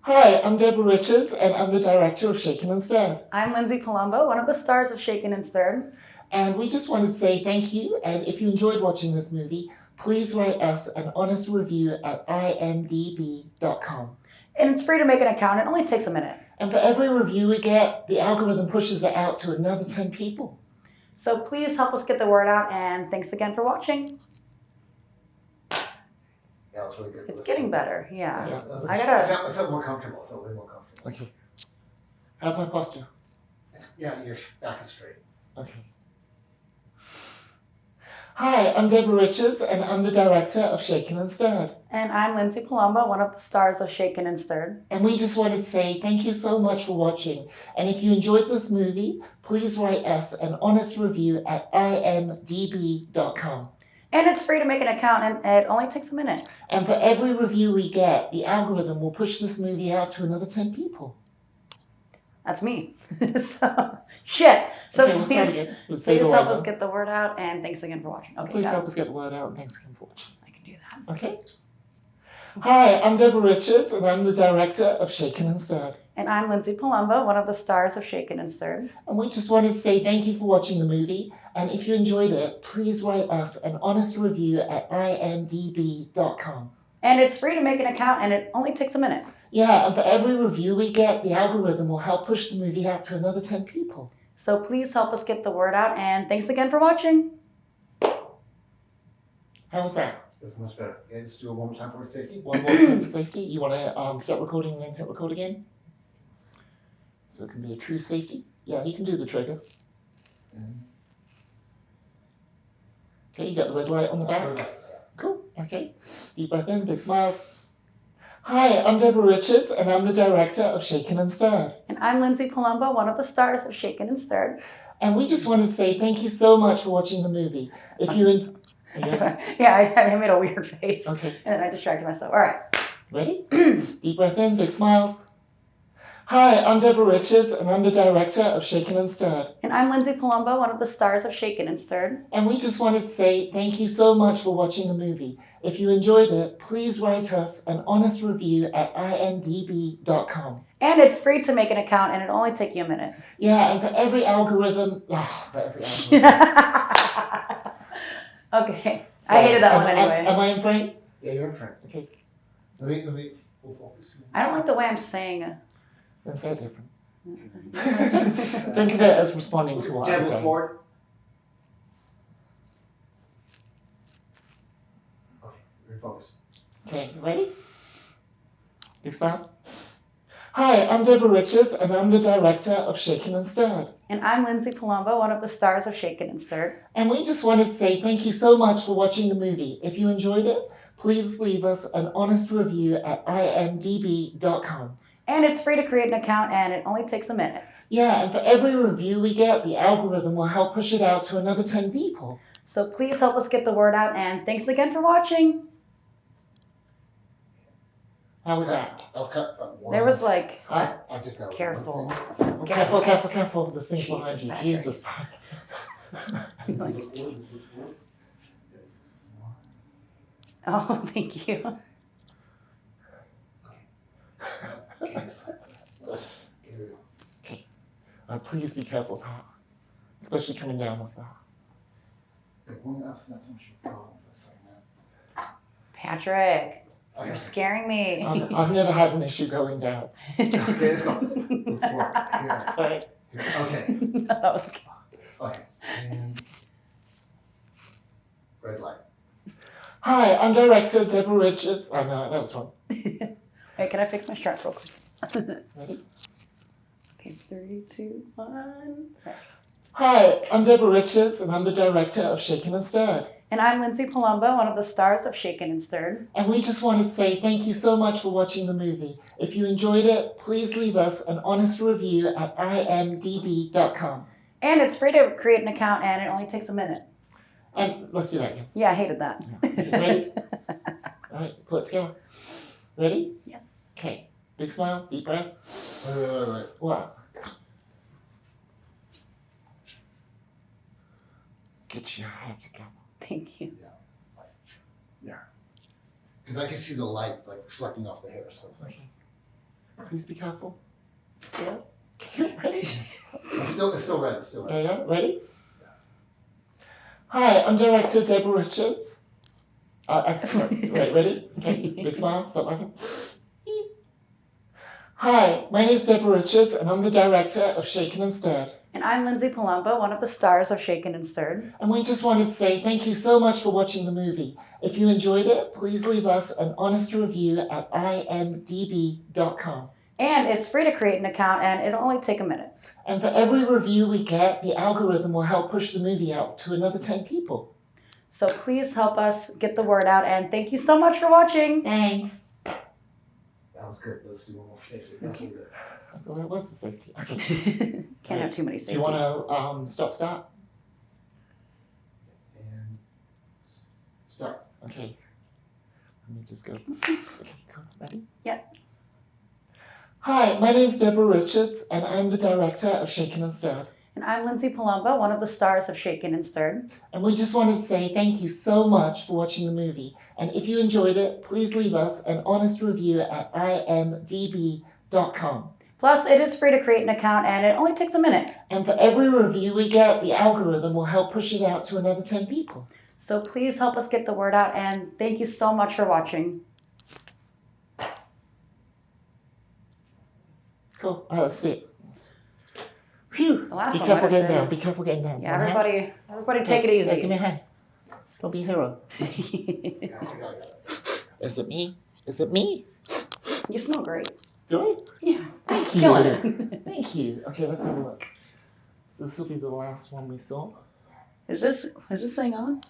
Hi, I'm Deborah Richards, and I'm the director of Shaken and Stirred. I'm Lindsay Palumbo, one of the stars of Shaken and Stirred. And we just want to say thank you, and if you enjoyed watching this movie, please write us an honest review at imdb.com. And it's free to make an account. It only takes a minute. And for every review we get, the algorithm pushes it out to another 10 people. So please help us get the word out, and thanks again for watching. Yeah, that's really good. It's getting better, yeah. Yeah. I felt more comfortable. I felt way more comfortable. Okay. How's my posture? Yeah, your back is straight. Okay. Hi, I'm Deborah Richards, and I'm the director of Shaken and Stirred. And I'm Lindsay Palumbo, one of the stars of Shaken and Stirred. And we just wanted to say thank you so much for watching. And if you enjoyed this movie, please write us an honest review at imdb.com. And it's free to make an account, and it only takes a minute. And for every review we get, the algorithm will push this movie out to another 10 people. That's me. Shit. So Okay, we'll start please, again. We'll say please the help word us now. get the word out, and thanks again for watching. So Okay, please got help it. us get the word out, and thanks again for watching. I can do that. Okay? Hi, I'm Deborah Richards, and I'm the director of Shaken and Stirred. And I'm Lindsay Palumbo, one of the stars of Shaken and Stirred. And we just wanted to say thank you for watching the movie. And if you enjoyed it, please write us an honest review at imdb.com. And it's free to make an account, and it only takes a minute. Yeah, and for every review we get, the algorithm will help push the movie out to another 10 people. So please help us get the word out, and thanks again for watching. How was that? That's much better. Yeah, just do it one more time for safety. One more time for safety. You want to stop recording and then hit record again? So it can be a true safety. Yeah, you can do the trigger. Okay, you got the red light on the back. Cool. Okay. Deep breath in, big smiles. Hi, I'm Deborah Richards, and I'm the director of Shaken and Stirred. And I'm Lindsay Palumbo, one of the stars of Shaken and Stirred. And we just want to say thank you so much for watching the movie. If you Yeah, I made a weird face. Okay. And then I distracted myself. All right. Ready? Deep breath in, big smiles. Hi, I'm Deborah Richards, and I'm the director of Shaken and Stirred. And I'm Lindsay Palumbo, one of the stars of Shaken and Stirred. And we just wanted to say thank you so much for watching the movie. If you enjoyed it, please write us an honest review at imdb.com. And it's free to make an account, and it'll only take you a minute. Yeah, and for every algorithm... Okay. I hated that one anyway. Am I in frame? Yeah, you're in front. Okay, Let me full focus. I don't like the way I'm saying. then say it different. Think of it as responding to what I'm Deborah, saying. forward. Okay, you're in focus. Okay, you ready? Big smiles. Hi, I'm Deborah Richards, and I'm the director of Shaken and Stirred. And I'm Lindsay Palumbo, one of the stars of Shaken and Stirred. And we just wanted to say thank you so much for watching the movie. If you enjoyed it, please leave us an honest review at imdb.com. And it's free to create an account, and it only takes a minute. Yeah, and for every review we get, the algorithm will help push it out to another 10 people. So please help us get the word out, and thanks again for watching. How was that? That was cut. There was like, Huh? I just got careful. one thing. Careful. There's things Jesus, behind you. Patrick. Jesus. Oh, thank you. Okay. Please be careful, Pat. Especially coming down with that. That's not so much of a problem. That's like that. Patrick, Okay. you're scaring me. I've never had an issue going down. Okay, let's go. Move forward. Here. Sorry. Okay. That was Okay. And red light. Hi, I'm director Deborah Richards. Oh no, that was wrong. Wait, can I fix my straps real quick? Ready? Okay, 3, 2, 1. Hi, I'm Deborah Richards, and I'm the director of Shaken and Stirred. And I'm Lindsay Palumbo, one of the stars of Shaken and Stirred. And we just wanted to say thank you so much for watching the movie. If you enjoyed it, please leave us an honest review at imdb.com. And it's free to create an account, and it only takes a minute. And let's do that again. Yeah, I hated that. Okay, ready? All right, pull it together. Ready? Yes. Okay. Big smile, deep breath. Wait. What? Get your head together. Thank you. Because I can see the light like reflecting off the hair, so it's like Okay. Please be careful. Scared? Okay, ready? it's still red. It's still red. There you go. Ready? Hi, I'm director Deborah Richards. Right, ready? Okay, big smile, stop laughing. Hi, my name's Deborah Richards, and I'm the director of Shaken and Stirred. And I'm Lindsay Palumbo, one of the stars of Shaken and Stirred. And we just wanted to say thank you so much for watching the movie. If you enjoyed it, please leave us an honest review at imdb.com. And it's free to create an account, and it'll only take a minute. And for every review we get, the algorithm will help push the movie out to another 10 people. So please help us get the word out, and thank you so much for watching. Thanks. That was good. Let's do one more for safety. That's really good. I thought that was the safety. Okay. Can't have too many Do safeties. you want to start? And start. Okay. Let me just go. Okay, cool. Ready? Yeah. Hi, my name's Deborah Richards, and I'm the director of Shaken and Stirred. And I'm Lindsay Palumbo, one of the stars of Shaken and Stirred. And we just wanted to say thank you so much for watching the movie. And if you enjoyed it, please leave us an honest review at imdb.com. Plus, it is free to create an account, and it only takes a minute. And for every review we get, the algorithm will help push it out to another 10 people. So please help us get the word out, and thank you so much for watching. Cool. All right, let's see it. Phew. The last Be one careful might have getting down. been- Be careful getting down. Yeah, My hand? everybody take it Yeah, easy. give me a hand. Don't be a hero. Yeah, I got it. Is it me? Is it me? You smell great. Do I? Yeah. Thank you. Killing it. Thank you. Okay, let's have a look. So this will be the last one we saw. Is this thing on?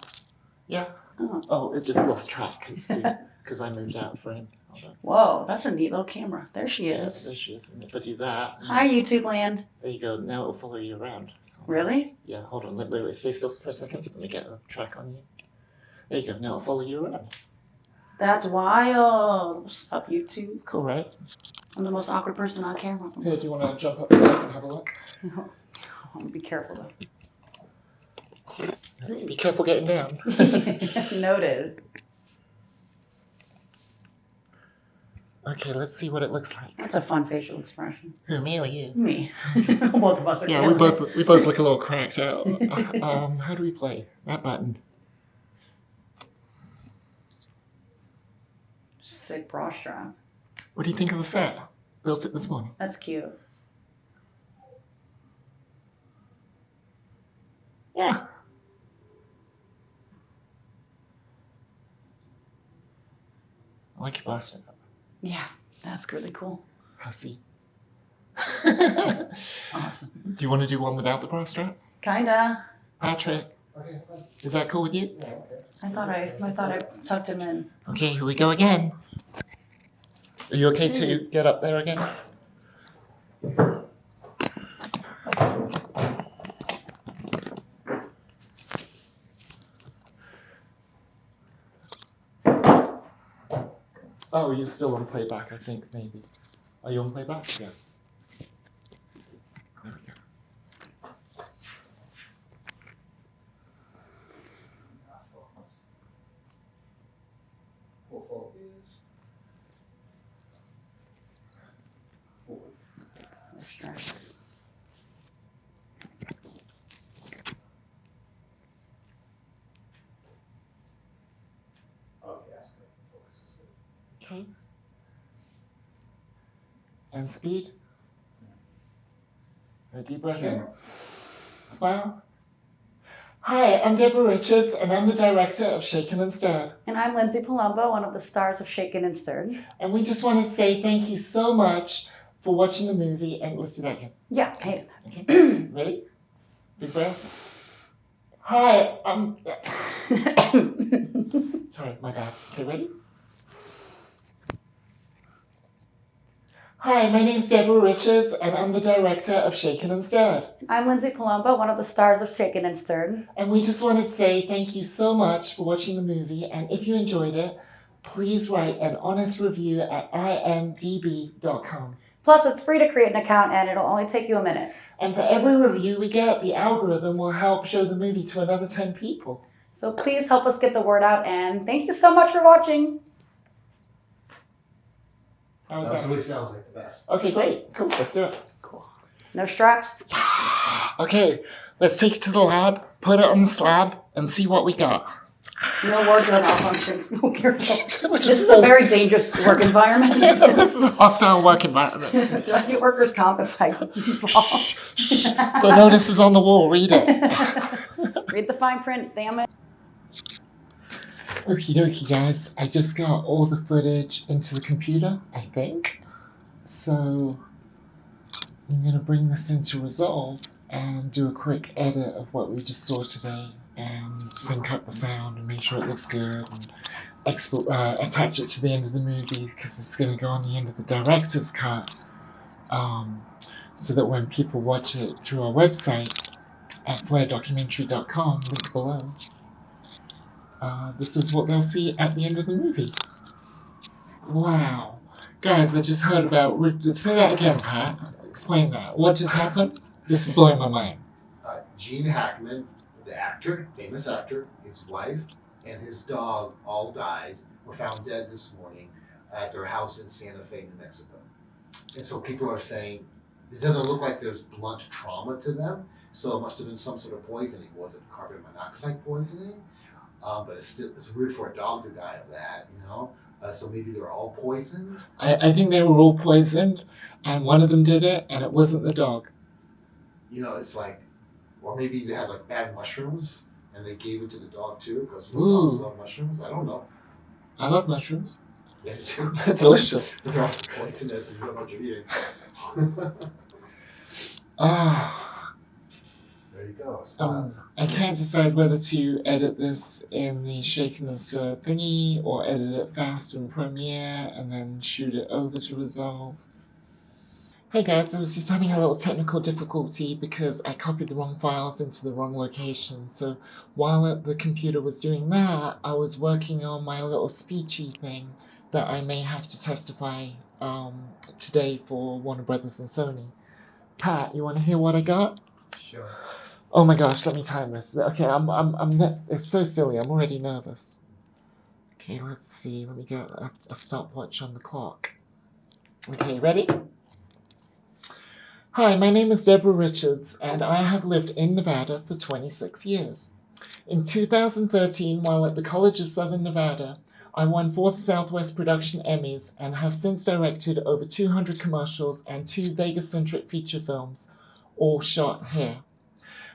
Yeah. Oh. Oh, it just lost track because I moved out of frame. Hold on. Whoa, that's a neat little camera. There she Yeah, is. there she is. And if I do that, Hi, YouTube land. there you go. Now it'll follow you around. Really? Yeah, hold on. Wait. Stay still for a second. Let me get a track on you. There you go. Now it'll follow you around. That's wild. What's up, YouTube? It's cool, right? I'm the most awkward person on camera. Here, do you want to jump up a second and have a look? Be careful though. Be careful getting down. Noted. Okay, let's see what it looks like. That's a fun facial expression. Who, me or you? Me. Both of us are Yeah, killing we both look a little cracked out. How do we play that button? Sick bra strap. What do you think of the set? Built it this morning. That's cute. Yeah. I like your bar setup. Yeah, that's really cool. Hussy. Awesome. Do you want to do one without the bra strap? Kinda. Patrick, Okay, fine. is that cool with you? Yeah, okay. I thought I tucked him in. Okay, here we go again. Are you okay to get up there again? Oh, you're still on playback, I think, maybe. Are you on playback? Yes. There we go. Focus. Full focus. Forward. Sure. Okay, that's good. Focus is good. Okay. And speed. A deep breath in. Smile. Hi, I'm Deborah Richards, and I'm the director of Shaken and Stirred. And I'm Lindsay Palumbo, one of the stars of Shaken and Stirred. And we just want to say thank you so much for watching the movie. And let's do that again. Yeah, hey. Okay. Ready? Big breath. Hi, I'm. Sorry, my bad. Okay, ready? Hi, my name's Deborah Richards, and I'm the director of Shaken and Stirred. I'm Lindsay Palumbo, one of the stars of Shaken and Stirred. And we just want to say thank you so much for watching the movie. And if you enjoyed it, please write an honest review at imdb.com. Plus, it's free to create an account, and it'll only take you a minute. And for every review we get, the algorithm will help show the movie to another 10 people. So please help us get the word out, and thank you so much for watching. How was That's that? what it sounds like the best. Okay, great. Cool. Let's do it. No straps? Okay, let's take it to the lab, put it on the slab, and see what we got. No wardrobe malfunctions. No, careful. Which This is full- a very dangerous work environment. This is a hostile work environment. Should I get workers' comp if I fall? The notice is on the wall. Read it. Read the fine print, damn it. Okie dokie, guys. I just got all the footage into the computer, I think. So I'm going to bring this into Resolve and do a quick edit of what we just saw today and sync up the sound and make sure it looks good and attach it to the end of the movie because it's going to go on the end of the director's cut so that when people watch it through our website at FLAIRdocumentary.com, link below, this is what they'll see at the end of the movie. Wow. Guys, I just heard about... Say that again, Pat. Explain that. What just happened? This is blowing my mind. Gene Hackman, the actor, famous actor, his wife, and his dog all died, were found dead this morning at their house in Santa Fe, New Mexico. And so people are saying it doesn't look like there's blunt trauma to them, so it must have been some sort of poisoning. Was it carbon monoxide poisoning? But it's weird for a dog to die of that, you know. So maybe they're all poisoned. I think they were all poisoned, and one of them did it, and it wasn't the dog. You know, it's like, or maybe they had like bad mushrooms, and they gave it to the dog too, because Ooh. dogs love mushrooms. I don't know. I love mushrooms. Yeah, you too. Delicious. They're also poisonous, and you don't know what you're eating. Ah. There you go. I can't decide whether to edit this in the Shaken and Stir thingy or edit it fast in Premiere and then shoot it over to Resolve. Hey guys, I was just having a little technical difficulty because I copied the wrong files into the wrong location. So while the computer was doing that, I was working on my little speechy thing that I may have to testify today for Warner Brothers and Sony. Pat, you want to hear what I got? Sure. Oh my gosh, let me time this. Okay, it's so silly. I'm already nervous. Okay, let's see. Let me get a stopwatch on the clock. Okay, ready? Hi, my name is Deborah Richards, and I have lived in Nevada for 26 years. In 2013, while at the College of Southern Nevada, I won 4 Southwest Production Emmys and have since directed over 200 commercials and 2 Vegas-centric feature films, all shot here.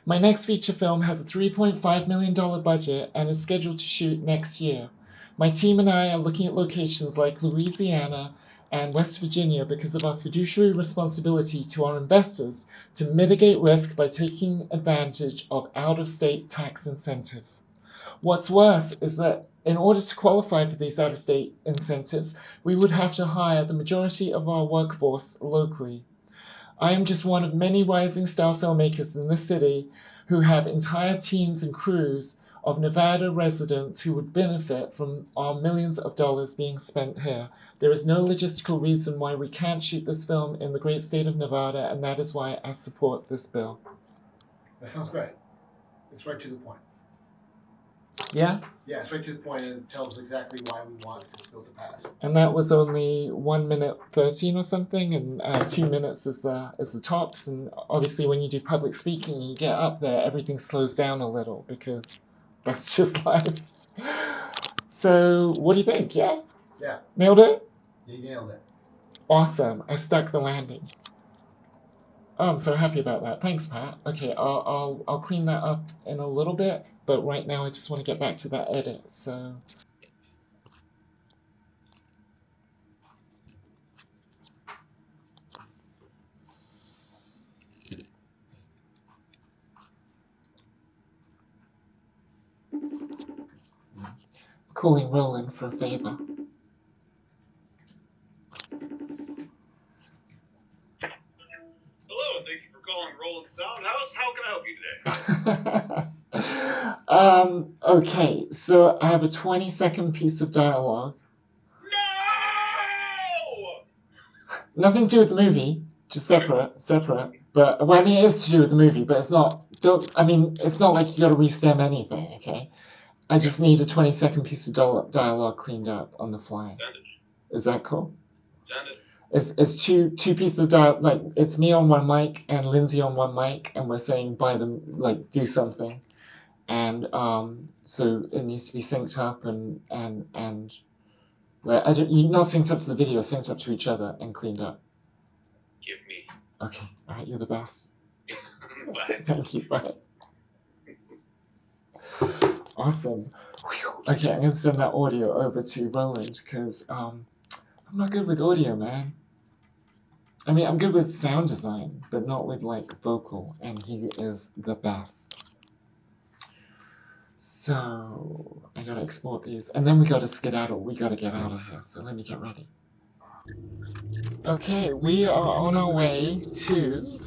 My next feature film has a $3.5 million budget and is scheduled to shoot next year. My team and I are looking at locations like Louisiana and West Virginia because of our fiduciary responsibility to our investors to mitigate risk by taking advantage of out-of-state tax incentives. What's worse is that in order to qualify for these out-of-state incentives, we would have to hire the majority of our workforce locally. I am just one of many rising star filmmakers in this city who have entire teams and crews of Nevada residents who would benefit from our millions of dollars being spent here. There is no logistical reason why we can't shoot this film in the great state of Nevada, and that is why I support this bill. That sounds great. It's right to the point. Yeah? Yeah, it's right to the point, and it tells exactly why we want this bill to pass. And that was only 1 minute 13 or something, and 2 minutes is the tops. And obviously, when you do public speaking, you get up there, everything slows down a little because that's just life. So, what do you think? Yeah? Yeah. Nailed it? You nailed it. Awesome. I stuck the landing. Oh, I'm so happy about that. Thanks, Pat. Okay, I'll clean that up in a little bit, but right now I just want to get back to that edit. So. Calling Roland for a favor. Hello, thank you for calling Roland Sound House. How can I help you today? Okay, so I have a 20-second piece of dialogue. No! Nothing to do with the movie, just separate. But, well, I mean, it is to do with the movie, but it's not, it's not like you gotta restem anything, okay? I just need a 20-second piece of dialogue cleaned up on the fly. Send it. Is that cool? Send it. It's two pieces of dialogue, like, it's me on one mic and Lindsay on one mic, and we're saying, do something. And, so it needs to be synced up and like, you're not synced up to the video, synced up to each other and cleaned up. Give me. Okay, alright, you're the best. Bye. Thank you, bye. Awesome. Whew. Okay, I'm gonna send that audio over to Roland because I'm not good with audio, man. I mean, I'm good with sound design, but not with like vocal, and he is the best. So I gotta export these, and then we gotta skedaddle. We gotta get out of here. So let me get ready. Okay, we are on our way to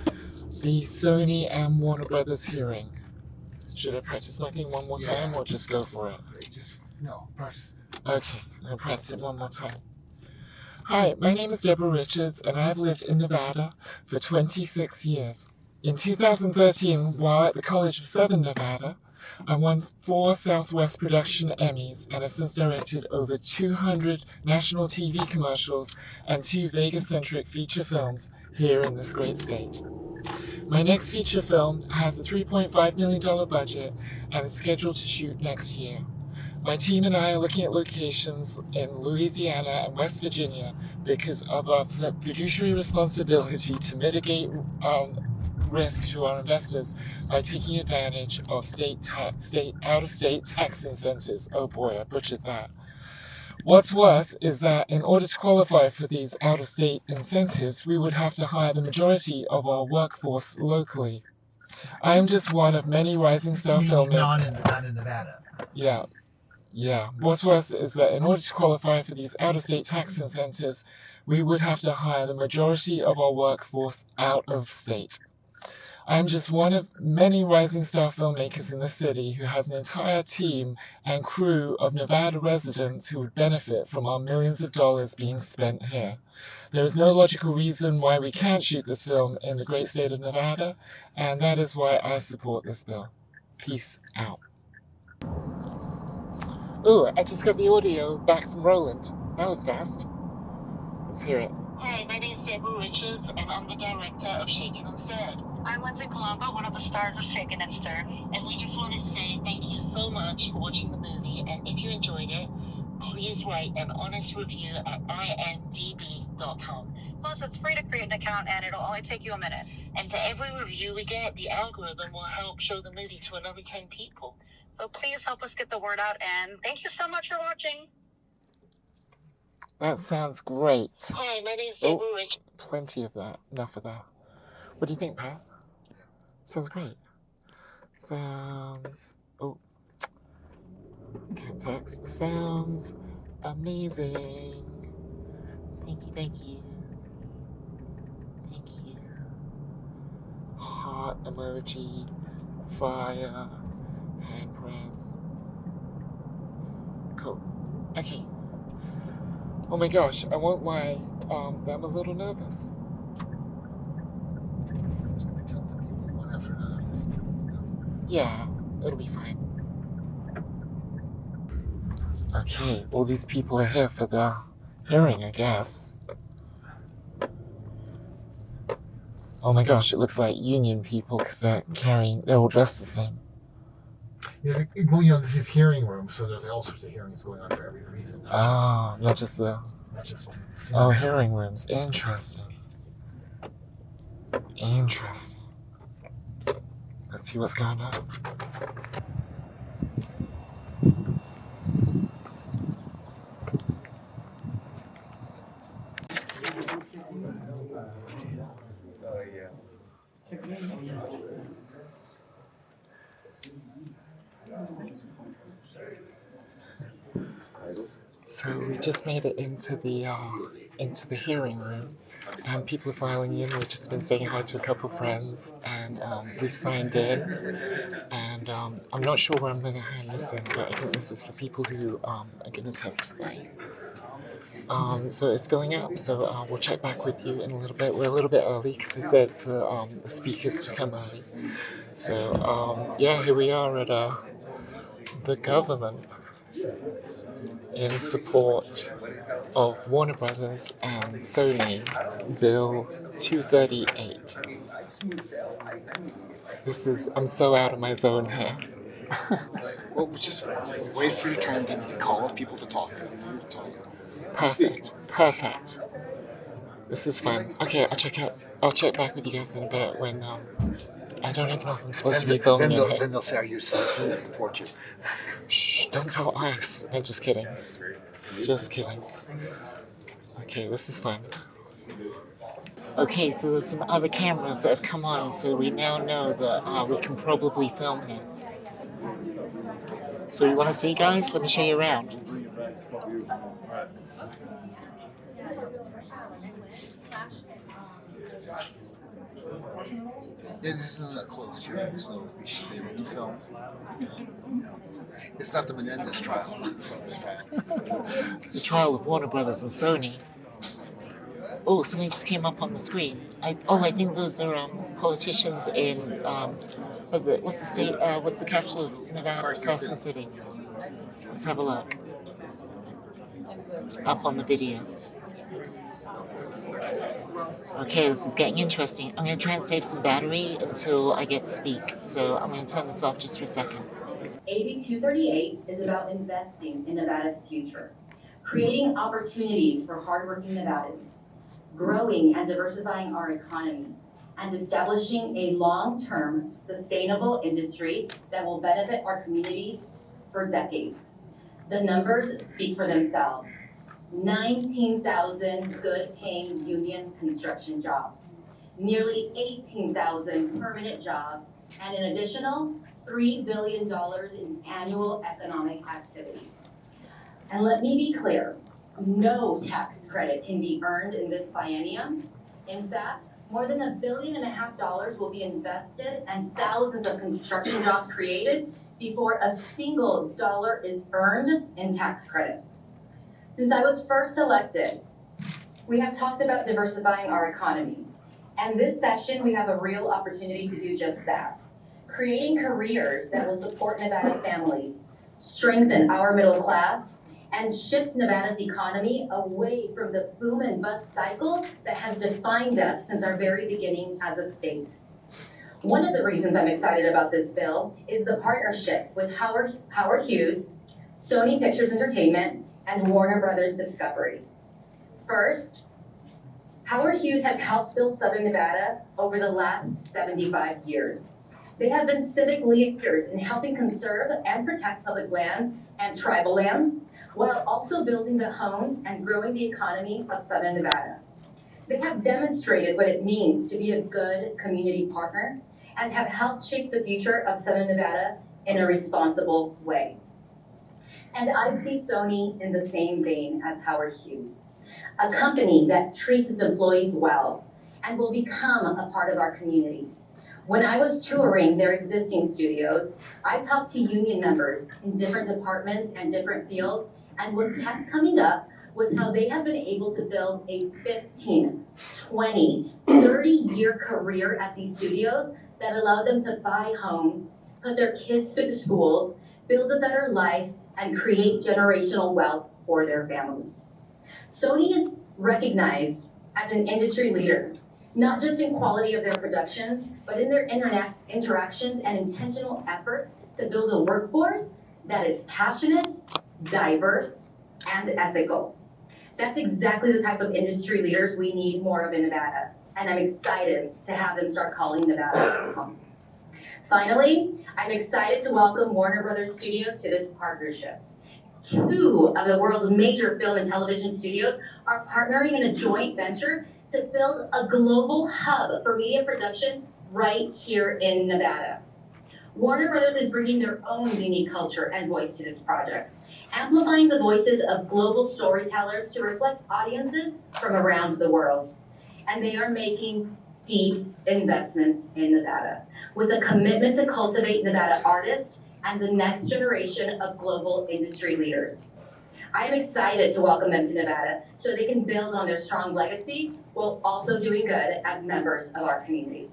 the Sony and Warner Brothers hearing. Should I practice my thing one more time, or just go for it? No, practice it. Okay, I'm gonna practice it one more time. Hi, my name is Deborah Richards, and I've lived in Nevada for 26 years. In 2013, while at the College of Southern Nevada, I won 4 Southwest Production Emmys and have since directed over 200 national TV commercials and 2 Vegas-centric feature films here in this great state. My next feature film has a $3.5 million budget and is scheduled to shoot next year. My team and I are looking at locations in Louisiana and West Virginia because of our fiduciary responsibility to mitigate risk to our investors by taking advantage of out-of-state tax incentives. Oh boy, I butchered that. What's worse is that in order to qualify for these out-of-state incentives, we would have to hire the majority of our workforce locally. I am just one of many rising star filmmakers. Not in Nevada. Yeah. What's worse is that in order to qualify for these out-of-state tax incentives, we would have to hire the majority of our workforce out of state. I'm just one of many rising star filmmakers in the city who has an entire team and crew of Nevada residents who would benefit from our millions of dollars being spent here. There is no logical reason why we can't shoot this film in the great state of Nevada, and that is why I support this bill. Peace out. Ooh, I just got the audio back from Roland. That was fast. Let's hear it. Hi, my name's Deborah Richards, and I'm the director of Shaken and Stirred. I'm Lindsay Palumbo, one of the stars of Shaken and Stirred. And we just want to say thank you so much for watching the movie, and if you enjoyed it, please write an honest review at INDB.com. Plus, it's free to create an account, and it'll only take you a minute. And for every review we get, the algorithm will help show the movie to another 10 people. So please help us get the word out, and thank you so much for watching. That sounds great. Hi, my name's Deborah Rich. Plenty of that. Enough of that. What do you think, Pat? Sounds great. Sounds... Oh. Can't text. Sounds amazing. Thank you, thank you. Thank you. Heart emoji. Fire. Hand press. Cool. Okay. Oh my gosh, I won't lie. I'm a little nervous. There's gonna be tons of people, one after another thing. Yeah, it'll be fine. Okay, all these people are here for the hearing, I guess. Oh my gosh, it looks like union people because they're all dressed the same. Yeah, well, this is hearing room, so there's all sorts of hearings going on for every reason. Not just hearing rooms. Interesting. Let's see what's going on. So we just made it into the hearing room, and people are filing in. We've just been saying hi to a couple friends, and we signed in. And I'm not sure where I'm going to hand this in, but I think this is for people who are going to testify. So it's filling up. So we'll check back with you in a little bit. We're a little bit early because I said for the speakers to come early. So here we are at the government in support of Warner Brothers and Sony, Bill 238. I'm so out of my zone here. Well, we just wait for your turn to call up people to talk to. Perfect. This is fun. Okay, I'll check back with you guys in a bit when, I don't even know if I'm supposed to be filming it. Then they'll say, are you a citizen and deport you? Shh, don't tell ICE. I'm just kidding. Okay, this is fun. Okay, so there's some other cameras that have come on, so we now know that we can probably film here. So you want to see, guys? Let me show you around. Yeah, this isn't a closed hearing, so we should be able to film. It's not the Menendez trial. It's the trial of Warner Brothers and Sony. Oh, something just came up on the screen. I think those are politicians in what's the state? What's the capital of Nevada? Carson City. Let's have a look. Up on the video. Okay, this is getting interesting. I'm going to try and save some battery until I get to speak. So I'm going to turn this off just for a second. AB 238 is about investing in Nevada's future, creating opportunities for hardworking Nevadans, growing and diversifying our economy, and establishing a long-term, sustainable industry that will benefit our community for decades. The numbers speak for themselves. 19,000 good-paying union construction jobs, nearly 18,000 permanent jobs, and an additional $3 billion in annual economic activity. And let me be clear, no tax credit can be earned in this biennium. In fact, more than $1.5 billion will be invested and thousands of construction jobs created before a single dollar is earned in tax credit. Since I was first elected, we have talked about diversifying our economy. And this session, we have a real opportunity to do just that. Creating careers that will support Nevada families, strengthen our middle class, and shift Nevada's economy away from the boom and bust cycle that has defined us since our very beginning as a state. One of the reasons I'm excited about this bill is the partnership with Howard Hughes, Sony Pictures Entertainment, and Warner Brothers Discovery. First, Howard Hughes has helped build Southern Nevada over the last 75 years. They have been civic leaders in helping conserve and protect public lands and tribal lands, while also building the homes and growing the economy of Southern Nevada. They have demonstrated what it means to be a good community partner and have helped shape the future of Southern Nevada in a responsible way. And I see Sony in the same vein as Howard Hughes, a company that treats its employees well and will become a part of our community. When I was touring their existing studios, I talked to union members in different departments and different fields, and what kept coming up was how they have been able to build a 15, 20, 30-year career at these studios that allowed them to buy homes, put their kids through schools, build a better life, and create generational wealth for their families. Sony is recognized as an industry leader, not just in quality of their productions, but in their internet interactions and intentional efforts to build a workforce that is passionate, diverse, and ethical. That's exactly the type of industry leaders we need more of in Nevada, and I'm excited to have them start calling Nevada home. Finally, I'm excited to welcome Warner Brothers Studios to this partnership. 2 of the world's major film and television studios are partnering in a joint venture to build a global hub for media production right here in Nevada. Warner Brothers is bringing their own unique culture and voice to this project, amplifying the voices of global storytellers to reflect audiences from around the world. And they are making deep investments in Nevada, with a commitment to cultivate Nevada artists and the next generation of global industry leaders. I am excited to welcome them to Nevada so they can build on their strong legacy while also doing good as members of our community.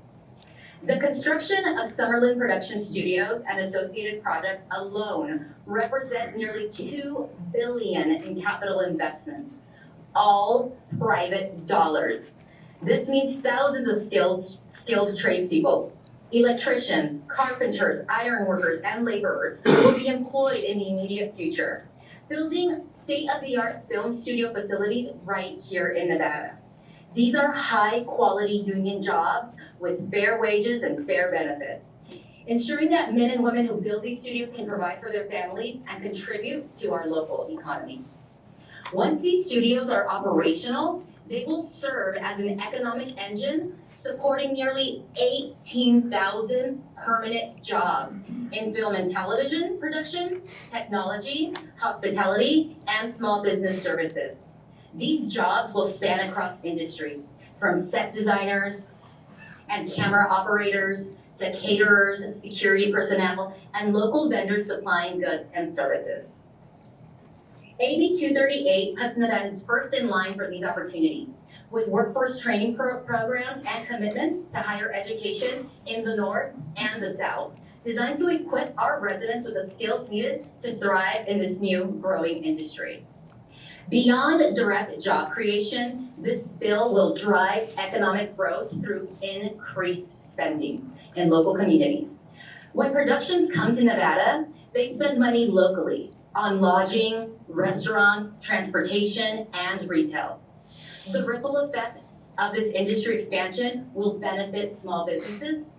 The construction of Summerlin Production Studios and associated projects alone represent nearly $2 billion in capital investments, all private dollars. This means thousands of skilled tradespeople, electricians, carpenters, ironworkers, and laborers will be employed in the immediate future, building state-of-the-art film studio facilities right here in Nevada. These are high-quality union jobs with fair wages and fair benefits, ensuring that men and women who build these studios can provide for their families and contribute to our local economy. Once these studios are operational, they will serve as an economic engine supporting nearly 18,000 permanent jobs in film and television production, technology, hospitality, and small business services. These jobs will span across industries, from set designers and camera operators to caterers, security personnel, and local vendors supplying goods and services. AB 238 puts Nevadans first in line for these opportunities, with workforce training programs and commitments to higher education in the North and the South, designed to equip our residents with the skills needed to thrive in this new growing industry. Beyond direct job creation, this bill will drive economic growth through increased spending in local communities. When productions come to Nevada, they spend money locally on lodging, restaurants, transportation, and retail. The ripple effect of this industry expansion will benefit small businesses,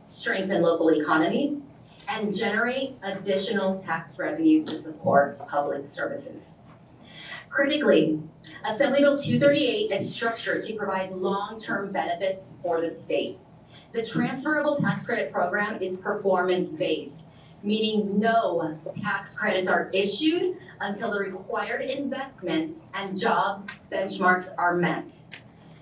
strengthen local economies, and generate additional tax revenue to support public services. Critically, Assembly Bill 238 is structured to provide long-term benefits for the state. The transferable tax credit program is performance-based, meaning no tax credits are issued until the required investment and jobs benchmarks are met.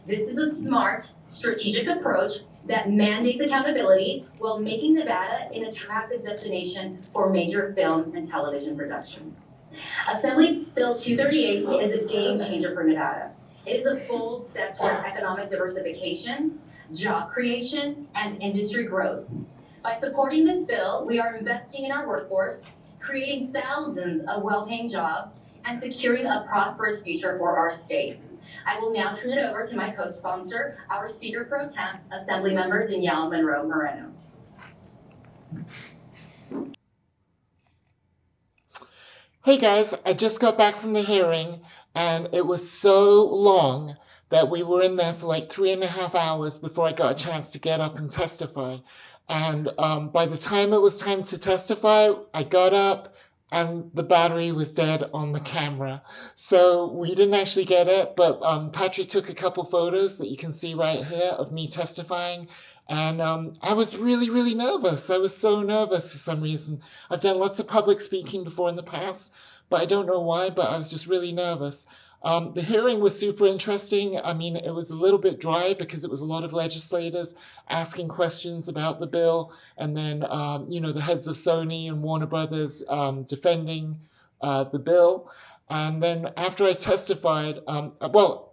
This is a smart, strategic approach that mandates accountability while making Nevada an attractive destination for major film and television productions. Assembly Bill 238 is a game changer for Nevada. It is a bold step towards economic diversification, job creation, and industry growth. By supporting this bill, we are investing in our workforce, creating thousands of well-paying jobs, and securing a prosperous future for our state. I will now turn it over to my co-sponsor, our Speaker Pro Temp, Assemblymember Danielle Monroe Moreno. Hey guys, I just got back from the hearing and it was so long that we were in there for like 3.5 hours before I got a chance to get up and testify. And by the time it was time to testify, I got up and the battery was dead on the camera. So we didn't actually get it, but Patrick took a couple photos that you can see right here of me testifying. And I was really, really nervous. I was so nervous for some reason. I've done lots of public speaking before in the past, but I don't know why, but I was just really nervous. The hearing was super interesting. I mean, it was a little bit dry because it was a lot of legislators asking questions about the bill, and then, the heads of Sony and Warner Brothers defending the bill. And then after I testified, I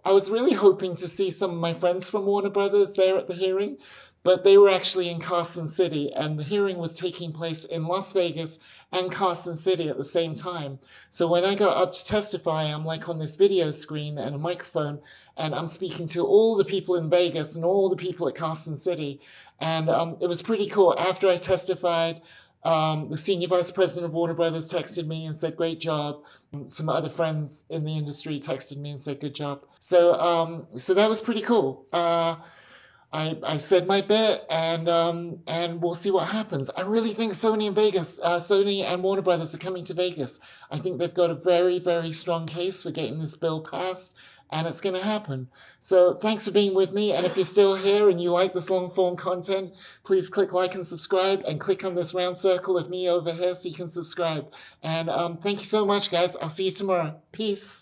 was really hoping to see some of my friends from Warner Brothers there at the hearing, but they were actually in Carson City, and the hearing was taking place in Las Vegas and Carson City at the same time. So when I got up to testify, I'm like on this video screen and a microphone, and I'm speaking to all the people in Vegas and all the people at Carson City. And it was pretty cool. After I testified, the senior vice president of Warner Brothers texted me and said, great job. Some other friends in the industry texted me and said, good job. So that was pretty cool. I said my bit, and we'll see what happens. I really think Sony and Warner Brothers are coming to Vegas. I think they've got a very, very strong case for getting this bill passed, and it's going to happen. So thanks for being with me, and if you're still here and you like this long-form content, please click like and subscribe, and click on this round circle of me over here so you can subscribe. And thank you so much, guys. I'll see you tomorrow. Peace.